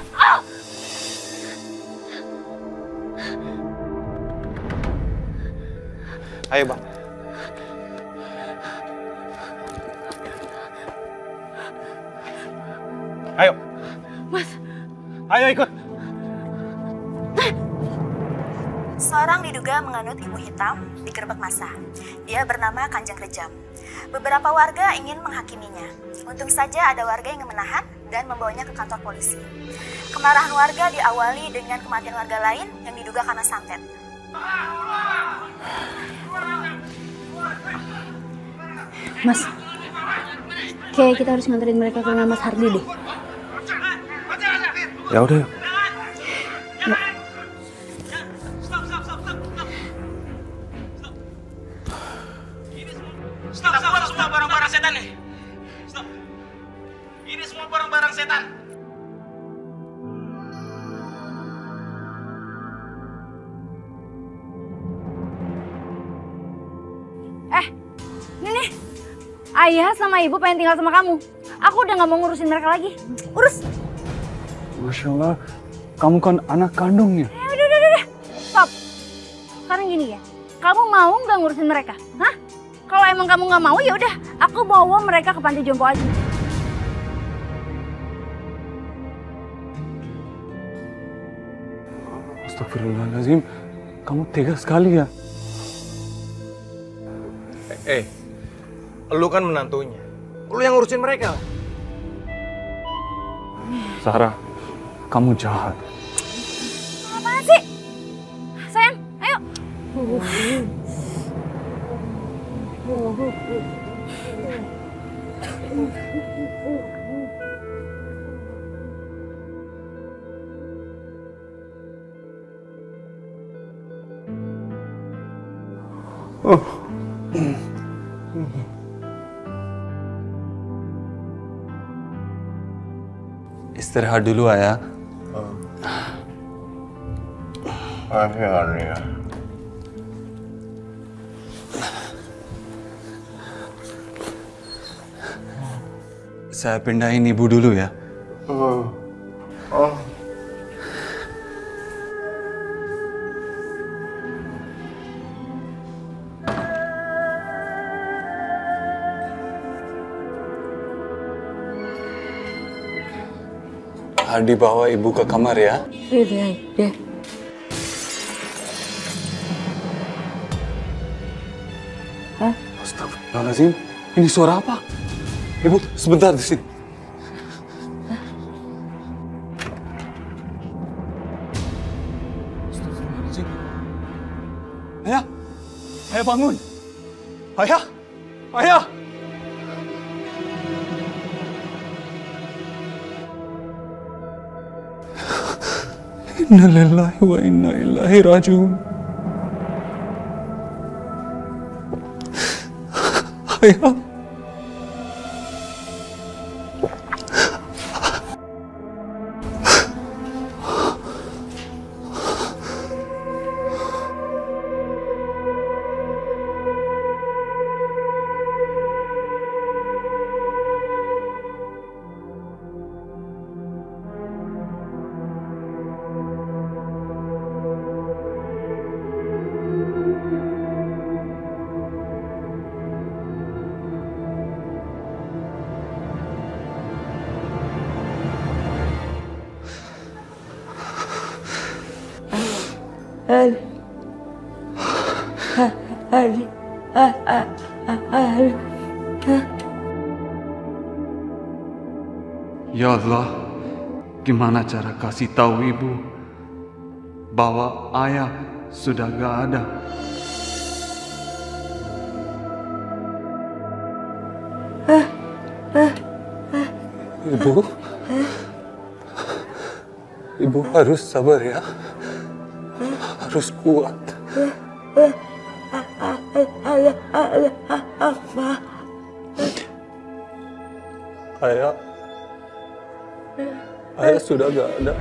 Ayo bang. Ayo. Mas. Ayo ikut. Seorang diduga menganut ilmu hitam digerebek massa. Dia bernama Kanjeng Rejab. Beberapa warga ingin menghakiminya. Untung saja ada warga yang menahan dan membawanya ke kantor polisi. Kemarahan warga diawali dengan kematian warga lain yang diduga karena santet. Mas, kayak kita harus nganterin mereka ke rumah Mas Hardi deh. Ya udah. Stop, semua barang-barang setan nih. Stop. Ini semua barang-barang setan. Nih, ayah sama ibu pengen tinggal sama kamu. Aku udah gak mau ngurusin mereka lagi. Urus. Masya Allah, kamu kan anak kandungnya. Udah. Stop. Sekarang gini ya, kamu mau nggak ngurusin mereka? Hah? Kalau emang kamu nggak mau, ya udah, aku bawa mereka ke panti jompo aja. Astagfirullahaladzim, kamu tega sekali ya. Lu kan menantunya. Lu yang ngurusin mereka. Sarah, kamu jahat. Apaan sih? Sayang, ayo. Istirahat dulu ayah. Akhirnya. Saya pindahin ibu dulu ya. Hardi bawa ibu ke kamar ya. Iya. Astagfirullahaladzim, ini suara apa? Ibu, sebentar di sini. Astagfirullahaladzim. Ayah, ayah bangun. Ayah. Inna lillahi wa inna ilaihi rajiun. Ayah. Ya Allah, gimana cara kasih tahu ibu bahwa ayah sudah gak ada? Ibu harus sabar ya, harus kuat. Ayah sudah gak ada.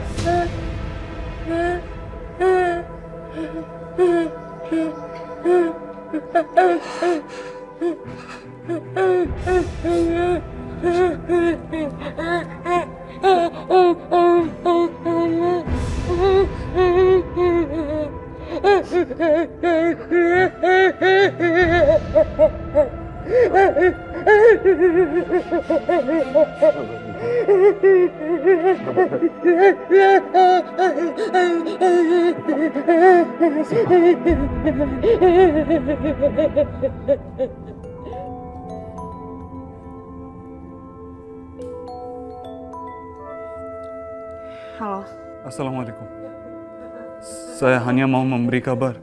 Halo. Assalamualaikum. Saya hanya mau memberi kabar.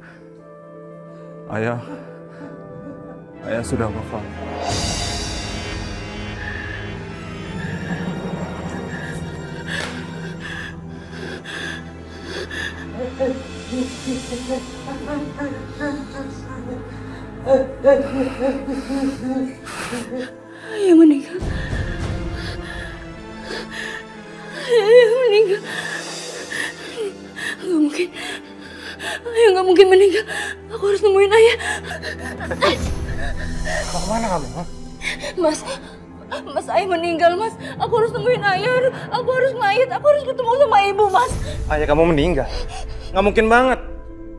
Ayah sudah wafat. Ayah meninggal. Ayah meninggal. Gak mungkin. Ayah gak mungkin meninggal. Aku harus nemuin ayah. Kemana kamu? Mas, ayah meninggal, Mas. Aku harus nemuin ayah. Aku harus mayat. Aku harus ketemu sama ibu, Mas. Ayah kamu meninggal? Nggak mungkin banget.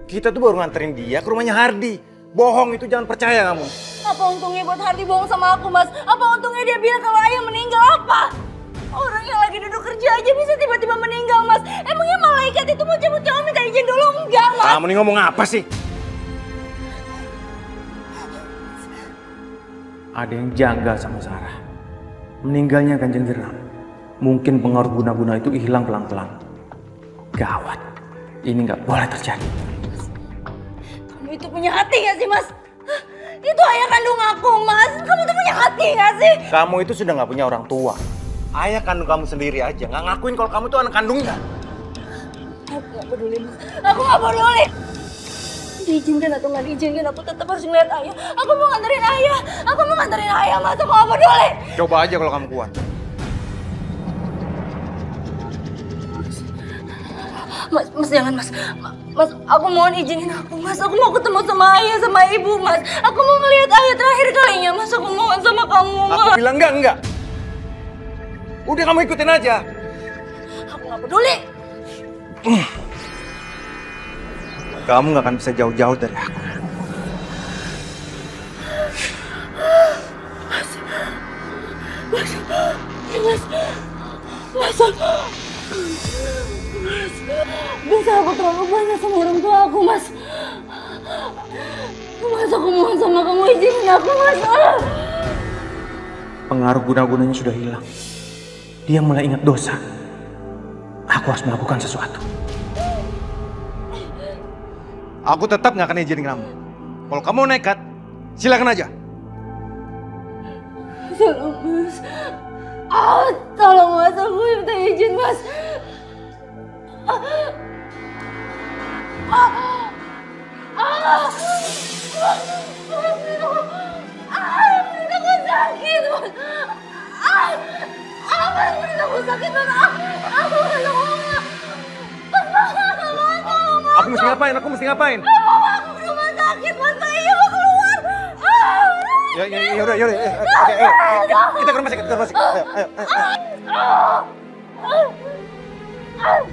Kita tuh baru nganterin dia ke rumahnya Hardi. Bohong itu, jangan percaya kamu. Apa untungnya buat Hardi bohong sama aku, Mas? Apa untungnya dia bilang kalau ayah meninggal? Apa? Orang yang lagi duduk kerja aja bisa tiba-tiba meninggal, Mas. Emangnya malaikat itu mau cabut nyawa minta izin dulu? Enggak, Mas. Kamu nih ngomong apa sih? Ada yang janggal sama Sarah. Meninggalnya Kanjeng Geram. Mungkin pengaruh guna-guna itu hilang pelan-pelan. Gawat. Ini nggak boleh terjadi. Kamu itu punya hati nggak sih, Mas? Hah? Itu ayah kandung aku, Mas. Kamu tuh punya hati nggak sih? Kamu itu sudah nggak punya orang tua. Ayah kandung kamu sendiri aja nggak ngakuin kalau kamu tuh anak kandungnya. Aku nggak peduli, Mas. Aku nggak peduli. Diizinkan atau nggak diizinkan, aku tetap harus ngeliat ayah. Aku mau nganterin ayah. Aku mau nganterin ayah, Mas. Aku nggak peduli. Coba aja kalau kamu kuat. Mas jangan, Mas. Mas, aku mohon izinin aku, Mas. Aku mau ketemu sama ayah, sama ibu, Mas. Aku mau ngelihat ayah terakhir kalinya, Mas. Aku mohon sama kamu, Mas. Aku bilang enggak. Udah kamu ikutin aja. Aku nggak peduli. Kamu nggak akan bisa jauh-jauh dari aku. Mas, bisa aku terlalu banyak sama orang tua aku, Mas. Mas, aku mohon sama kamu izinin aku, Mas. Pengaruh guna-gunanya sudah hilang. Dia mulai ingat dosa. Aku harus melakukan sesuatu. Aku tetap nggak akan izinin kamu. Kalau kamu nekat, silakan aja. Tolong, Mas. Tolong, Mas. Aku minta izin, Mas. Aku mesti ngapain? Aku mesti ngapain? Aku ke rumah sakit, Mas. Saya mau keluar. Yaudah. Oke, kita ke rumah sakit, Ayo.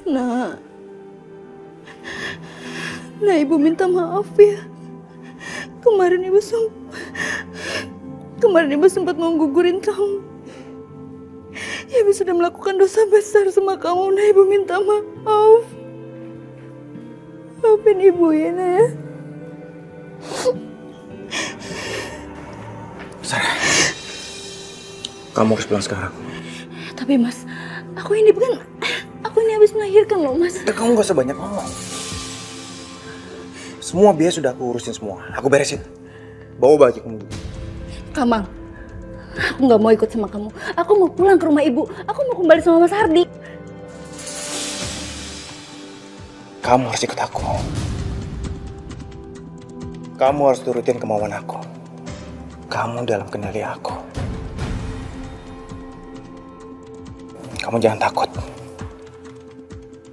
Nah, Ibu minta maaf ya. Kemarin Ibu sempat menggugurin kamu. Ibu sudah melakukan dosa besar sama kamu. Nah, Ibu minta maaf. Maafin Ibu ya, Nah. Sarah, kamu harus pulang sekarang. Tapi Mas, aku ini habis melahirkan loh, Mas. Kamu gak usah banyak ngomong. Semua biaya sudah aku urusin semua. Aku beresin. Bawa baju kamu. Kamal, aku nggak mau ikut sama kamu. Aku mau pulang ke rumah Ibu. Aku mau kembali sama Mas Hardik. Kamu harus ikut aku. Kamu harus turutin kemauan aku. Kamu dalam kendali aku. Kamu jangan takut.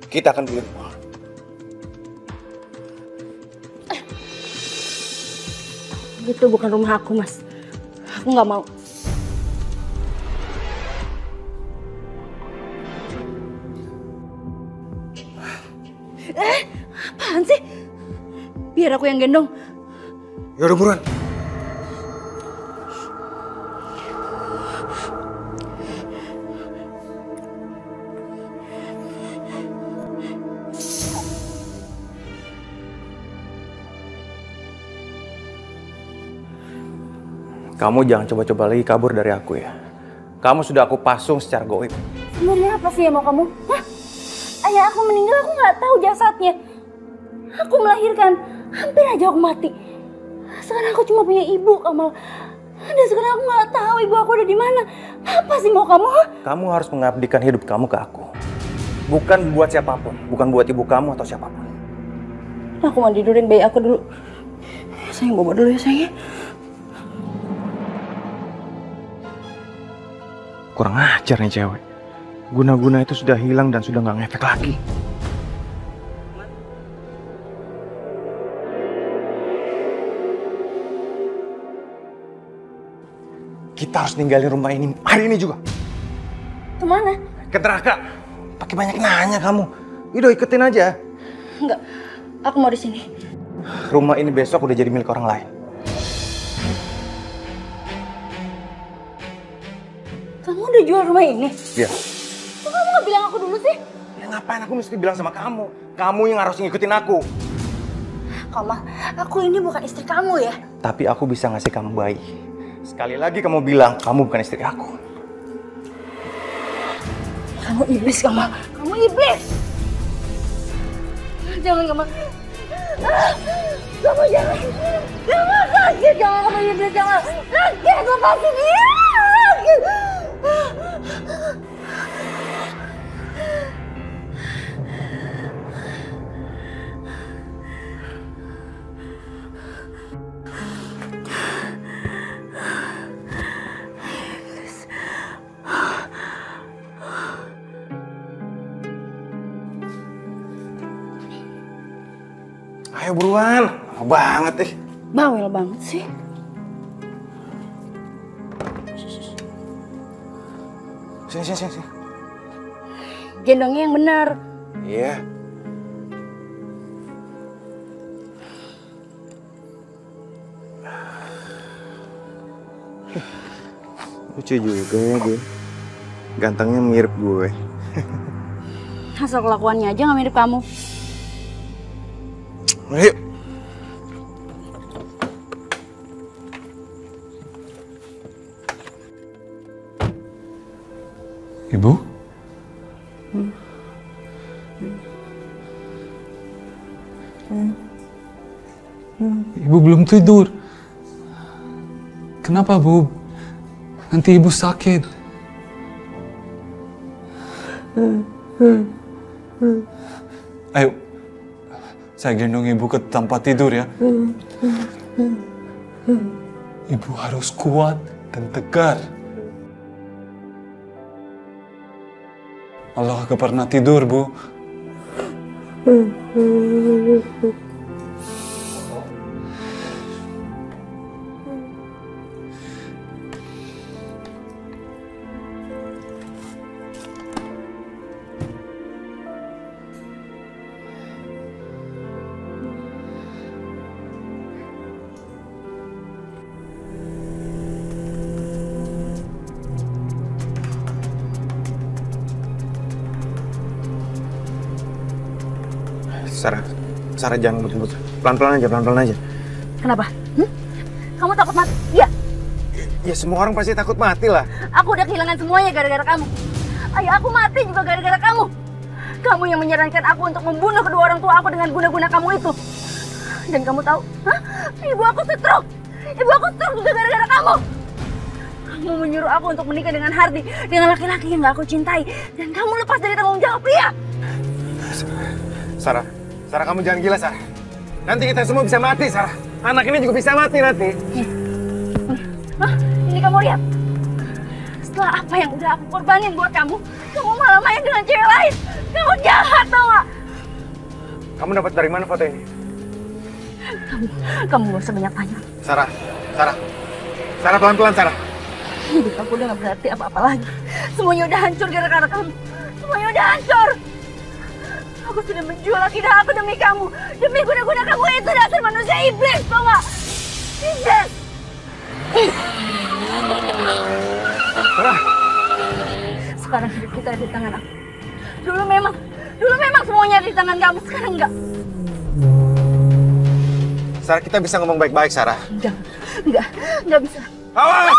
Kita akan beli rumah. Itu bukan rumah aku, Mas. Aku nggak mau. Apaan sih? Biar aku yang gendong. Yaudah buruan. Kamu jangan coba-coba lagi kabur dari aku ya. Kamu sudah aku pasung secara goib. Sebenarnya apa sih yang mau kamu? Hah? Ayah aku meninggal, aku nggak tahu jasadnya. Aku melahirkan, hampir aja aku mati. Sekarang aku cuma punya ibu, Kamal. Dan sekarang aku nggak tahu ibu aku ada di mana. Apa sih mau kamu? Hah? Kamu harus mengabdikan hidup kamu ke aku. Bukan buat siapapun, bukan buat ibu kamu atau siapapun. Aku mau tidurin bayi aku dulu. Sayang, bobo dulu ya sayang. Kurang ajar nih cewek. Guna-guna itu sudah hilang dan sudah nggak ngefek lagi. Kita harus ninggalin rumah ini hari ini juga. Kemana? Ke neraka. Pakai banyak nanya kamu. Udah ikutin aja. Enggak, aku mau di sini. Rumah ini besok udah jadi milik orang lain. Kamu udah jual rumah ini? Iya. Kok kamu nggak bilang aku dulu sih? Ya ngapain aku mesti bilang sama kamu? Kamu yang harus ngikutin aku. Kamal, aku ini bukan istri kamu ya? Tapi aku bisa ngasih kamu bayi. Sekali lagi kamu bilang kamu bukan istri aku. Kamu iblis, Kamal. Kamu iblis! Jangan, Kamal. Kamu jangan. Jangan sakit, jangan kamu iblis, jangan. Sakit, lepasin dia. Sakit. Ayo buruan, lama banget deh. Bawel banget sih. Sini. Gendongnya yang benar. Iya. Lucu juga ya gue. Gantengnya mirip gue. Asal kelakuannya aja nggak mirip kamu. Ayo. Ibu? Ibu belum tidur. Kenapa, Bu? Nanti ibu sakit. Ayo, saya gendong ibu ke tempat tidur ya. Ibu harus kuat dan tegar. Allah gak pernah tidur, Bu. Sarah jangan ngebut-ngebut. Pelan-pelan aja. Kenapa? Kamu takut mati? Iya. Ya semua orang pasti takut mati lah. Aku udah kehilangan semuanya gara-gara kamu. Ayah aku mati juga gara-gara kamu. Kamu yang menyarankan aku untuk membunuh kedua orang tua aku dengan guna-guna kamu itu. Dan kamu tahu? Ibu aku stroke. Ibu aku stroke juga gara-gara kamu. Kamu menyuruh aku untuk menikah dengan Hardi, dengan laki-laki yang gak aku cintai. Dan kamu lepas dari tanggung jawab, iya? Sarah, kamu jangan gila, Sarah. Nanti kita semua bisa mati, Sarah. Anak ini juga bisa mati nanti. Ini kamu lihat. Setelah apa yang udah aku korbanin buat kamu, kamu malah main dengan cewek lain. Kamu jahat, tau gak? Kamu dapat dari mana foto ini? Kamu gak usah banyak tanya. Sarah, pelan-pelan, Sarah. Hidup aku udah gak berarti apa-apa lagi. Semuanya udah hancur gara-gara kamu. Semuanya udah hancur. Aku sudah menjual akidah aku demi kamu. Demi guna-guna kamu itu dasar manusia iblis, tau gak? Iblis! Sarah! Sekarang hidup kita ada di tangan aku. Dulu memang semuanya ada di tangan kamu, sekarang enggak. Sarah, kita bisa ngomong baik-baik, Sarah. Enggak bisa. Awas!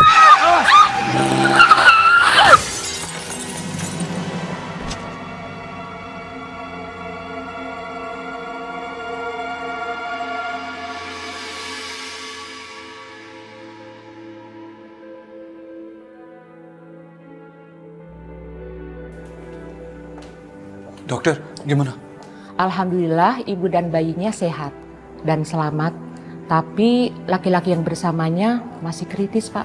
Dokter, gimana? Alhamdulillah ibu dan bayinya sehat dan selamat. Tapi laki-laki yang bersamanya masih kritis, Pak.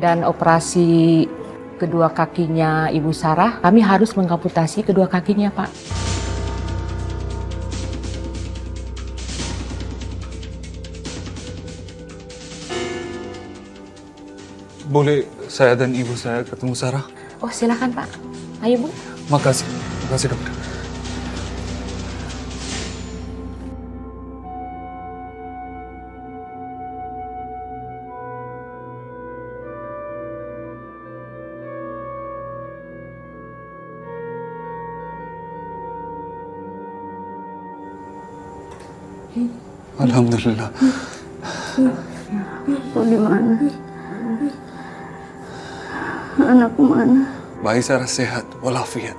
Dan operasi kedua kakinya Ibu Sarah, kami harus mengamputasi kedua kakinya, Pak. Boleh saya dan ibu saya ketemu Sarah? Oh, silakan, Pak. Ayo, Bu. Makasih dokter. Alhamdulillah. Aku di mana? Anakku mana? Bayi Sarah sehat walafiat.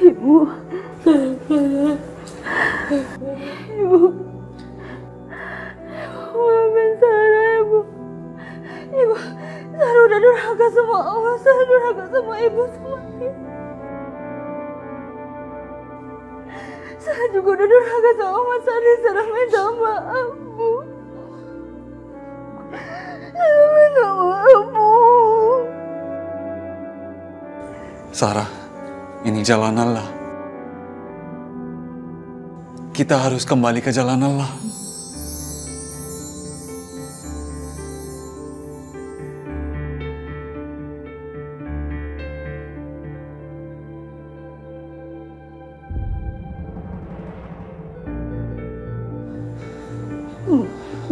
Ibu. Maafin Sarah, Ibu. Ibu, Sarah udah durhaka sama Allah, Sarah durhaka sama Ibu, sama Ibu. Sarah juga udah durhaka sama Mas Sarah, Sarah minta maaf, Bu. Sarah minta maaf, Bu. Sarah, ini jalan Allah. Kita harus kembali ke jalan Allah.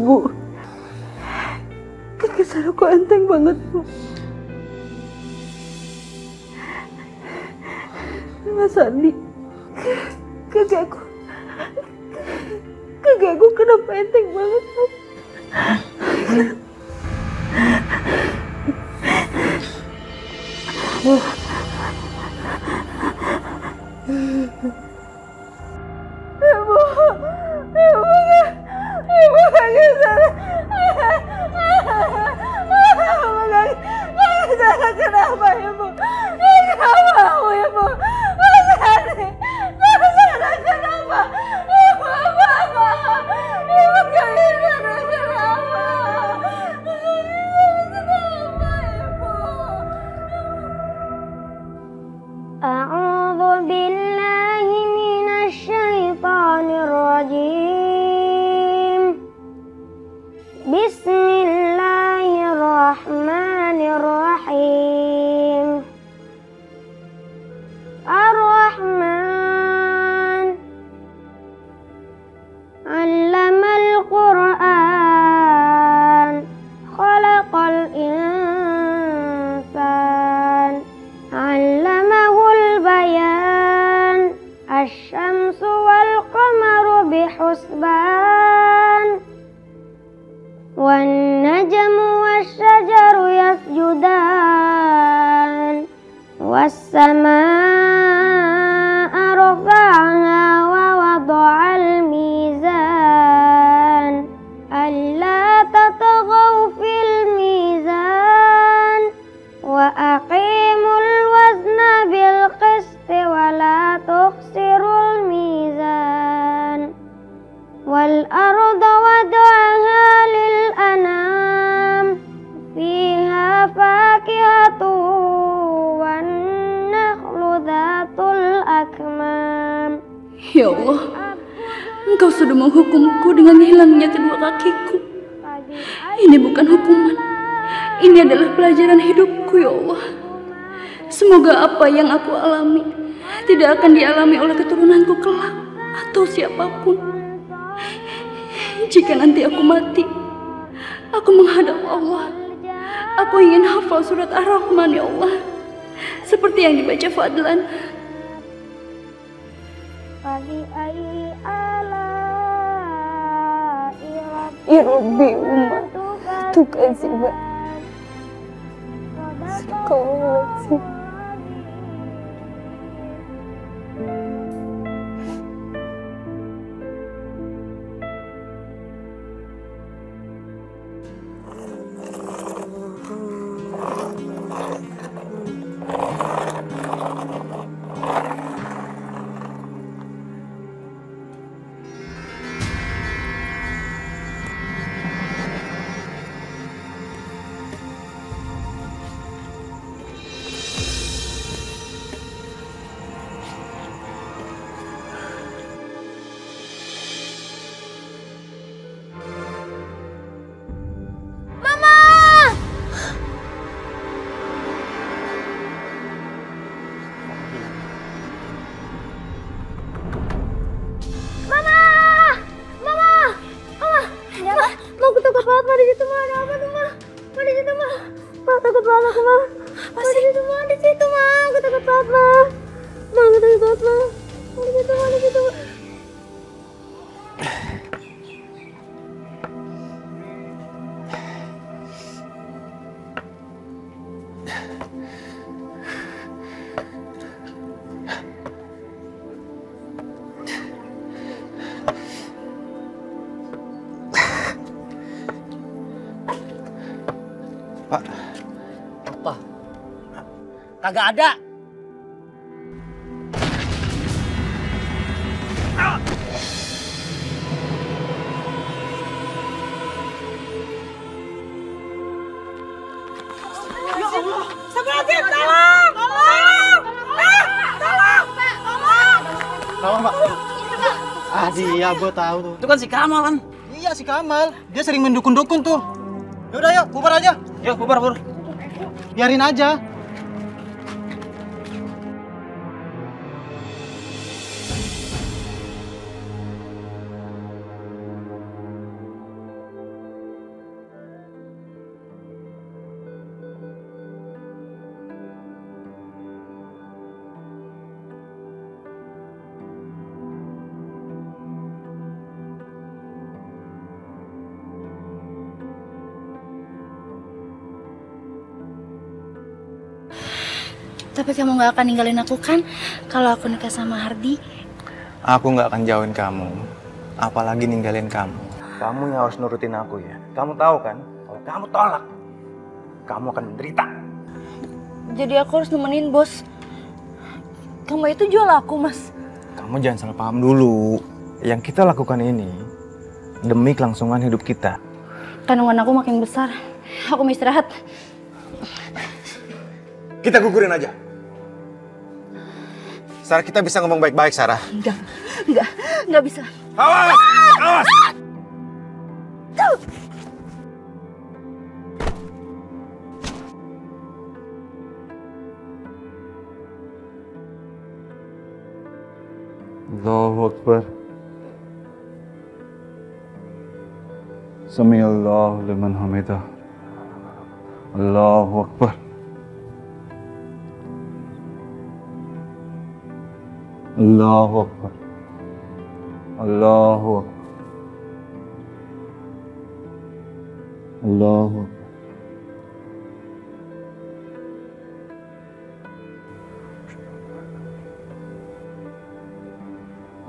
Bu, kaki Sarah kok enteng banget, Bu. Mas Andi, kaki aku kenapa enteng banget, Bu? Ibu kaki Sarah. Allamal Qur'an, khalaqal insan, allamahul bayan, asy-syamsu wal qamaru bihusban, wan najmu wasyajaru yasjudan, was-samaa'a rafa'aha wa wada'al mizan, alla tatghaw fil mizan, wa aqimul wazna bil qisti wa la tukhsirul mizan, wal arda wada'aha lil anam, fiha fakihatu wan nakhlu dhatul akmam. Ya Allah, Engkau sudah menghukumku dengan hilangnya kedua kakiku. Ini bukan hukuman, ini adalah pelajaran hidupku ya Allah. Semoga apa yang aku alami tidak akan dialami oleh keturunanku kelak atau siapapun. Jika nanti aku mati, aku menghadap Allah, aku ingin hafal surat Ar-Rahman ya Allah, seperti yang dibaca Fadlan. Rabbi umma tukaziba. Astagfirullahaladzim. Pak. Apa? Kagak ada. Ya Allah, Astagfirullahaladzim, tolong! Tolong! Tolong! Tolong, Pak. Ah, dia gue tahu tuh. Itu kan si Kamal kan? Iya, si Kamal. Dia sering mendukun-dukun tuh. Yaudah, yuk, bubar aja. Yuk, bubar. Biarin aja. Tapi kamu gak akan ninggalin aku kan kalau aku nikah sama Hardi? Aku nggak akan jauhin kamu, apalagi ninggalin kamu. Kamu yang harus nurutin aku ya. Kamu tahu kan, kalau kamu tolak, kamu akan menderita. Jadi aku harus nemenin bos. Kamu itu jual aku, Mas. Kamu jangan salah paham dulu. Yang kita lakukan ini demi kelangsungan hidup kita. Kandungan aku makin besar. Aku mau istirahat. Kita gugurin aja. Sarah, kita bisa ngomong baik-baik, Sarah. Enggak bisa. Awas! Awas! Allahu Akbar. Samiallahu liman hamidah. Allahu Akbar. Allahu Akbar. Allahu Akbar. Allahu Akbar.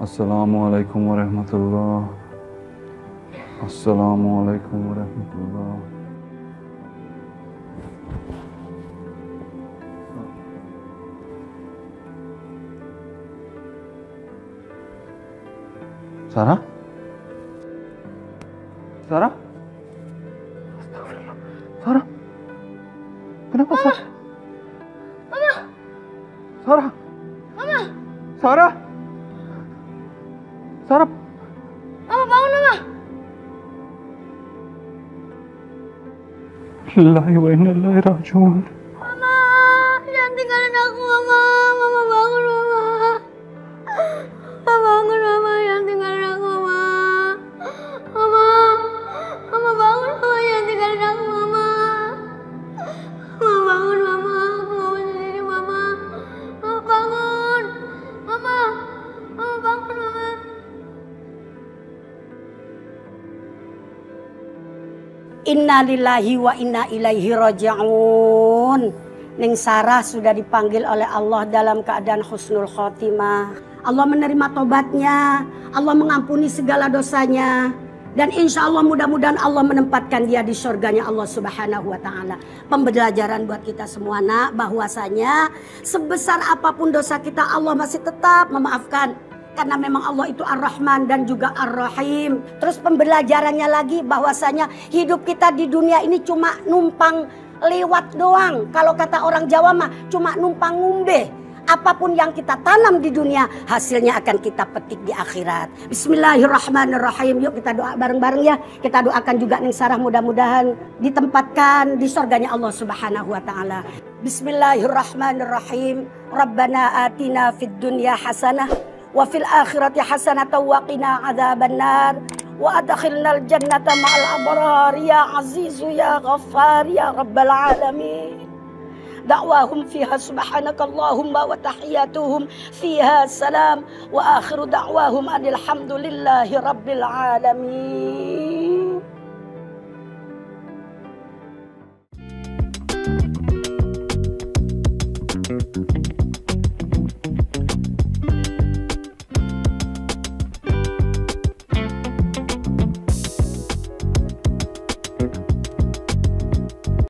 Assalamualaikum warahmatullahi. Assalamualaikum warahmatullahi. Sarah? Sarah? Astagfirullah. Sarah? Kenapa Sarah? Mama. Sarah? Mama. Sarah? Sarah? Mama bangun, Mama. Lillahi wa inna ilaihi raji'un. Mama, jangan tinggalin aku, Mama. Mama bangun, Mama. Mama bangun, Mama. Jangan tinggalin aku, Mama. Mama. Mama bangun, Mama. Jangan tinggalin aku, Mama. Mama bangun, Mama. Aku mau sendiri, Mama. Mama bangun. Mama. Mama bangun, Mama. Inna lillahi wa inna ilaihi raji'un. Ning Sarah sudah dipanggil oleh Allah dalam keadaan husnul khotimah. Allah menerima tobatnya, Allah mengampuni segala dosanya, dan insya Allah mudah-mudahan Allah menempatkan dia di surganya Allah Subhanahu wa Ta'ala. Pembelajaran buat kita semua, nak, bahwasanya sebesar apapun dosa kita, Allah masih tetap memaafkan. Karena memang Allah itu Ar-Rahman dan juga Ar-Rahim. Terus pembelajarannya lagi bahwasanya hidup kita di dunia ini cuma numpang lewat doang. Kalau kata orang Jawa mah cuma numpang ngumbe. Apapun yang kita tanam di dunia, hasilnya akan kita petik di akhirat. Bismillahirrahmanirrahim. Yuk kita doa bareng-bareng ya. Kita doakan juga Ning Sarah mudah-mudahan ditempatkan di surganya Allah Subhanahu wa Ta'ala. Bismillahirrahmanirrahim. Rabbana atina fid dunya hasanah wa fil akhirati hasanatan wa qina adzabannar wa adkhilnal jannata ma'al abrar ya azizu ya ghaffar ya rabbal alamin. Da'wahum fiha subhanakallahumma wa tahiyyatuhum fiha salam wa akhiru da'wahum alhamdulillahi rabbil alamin.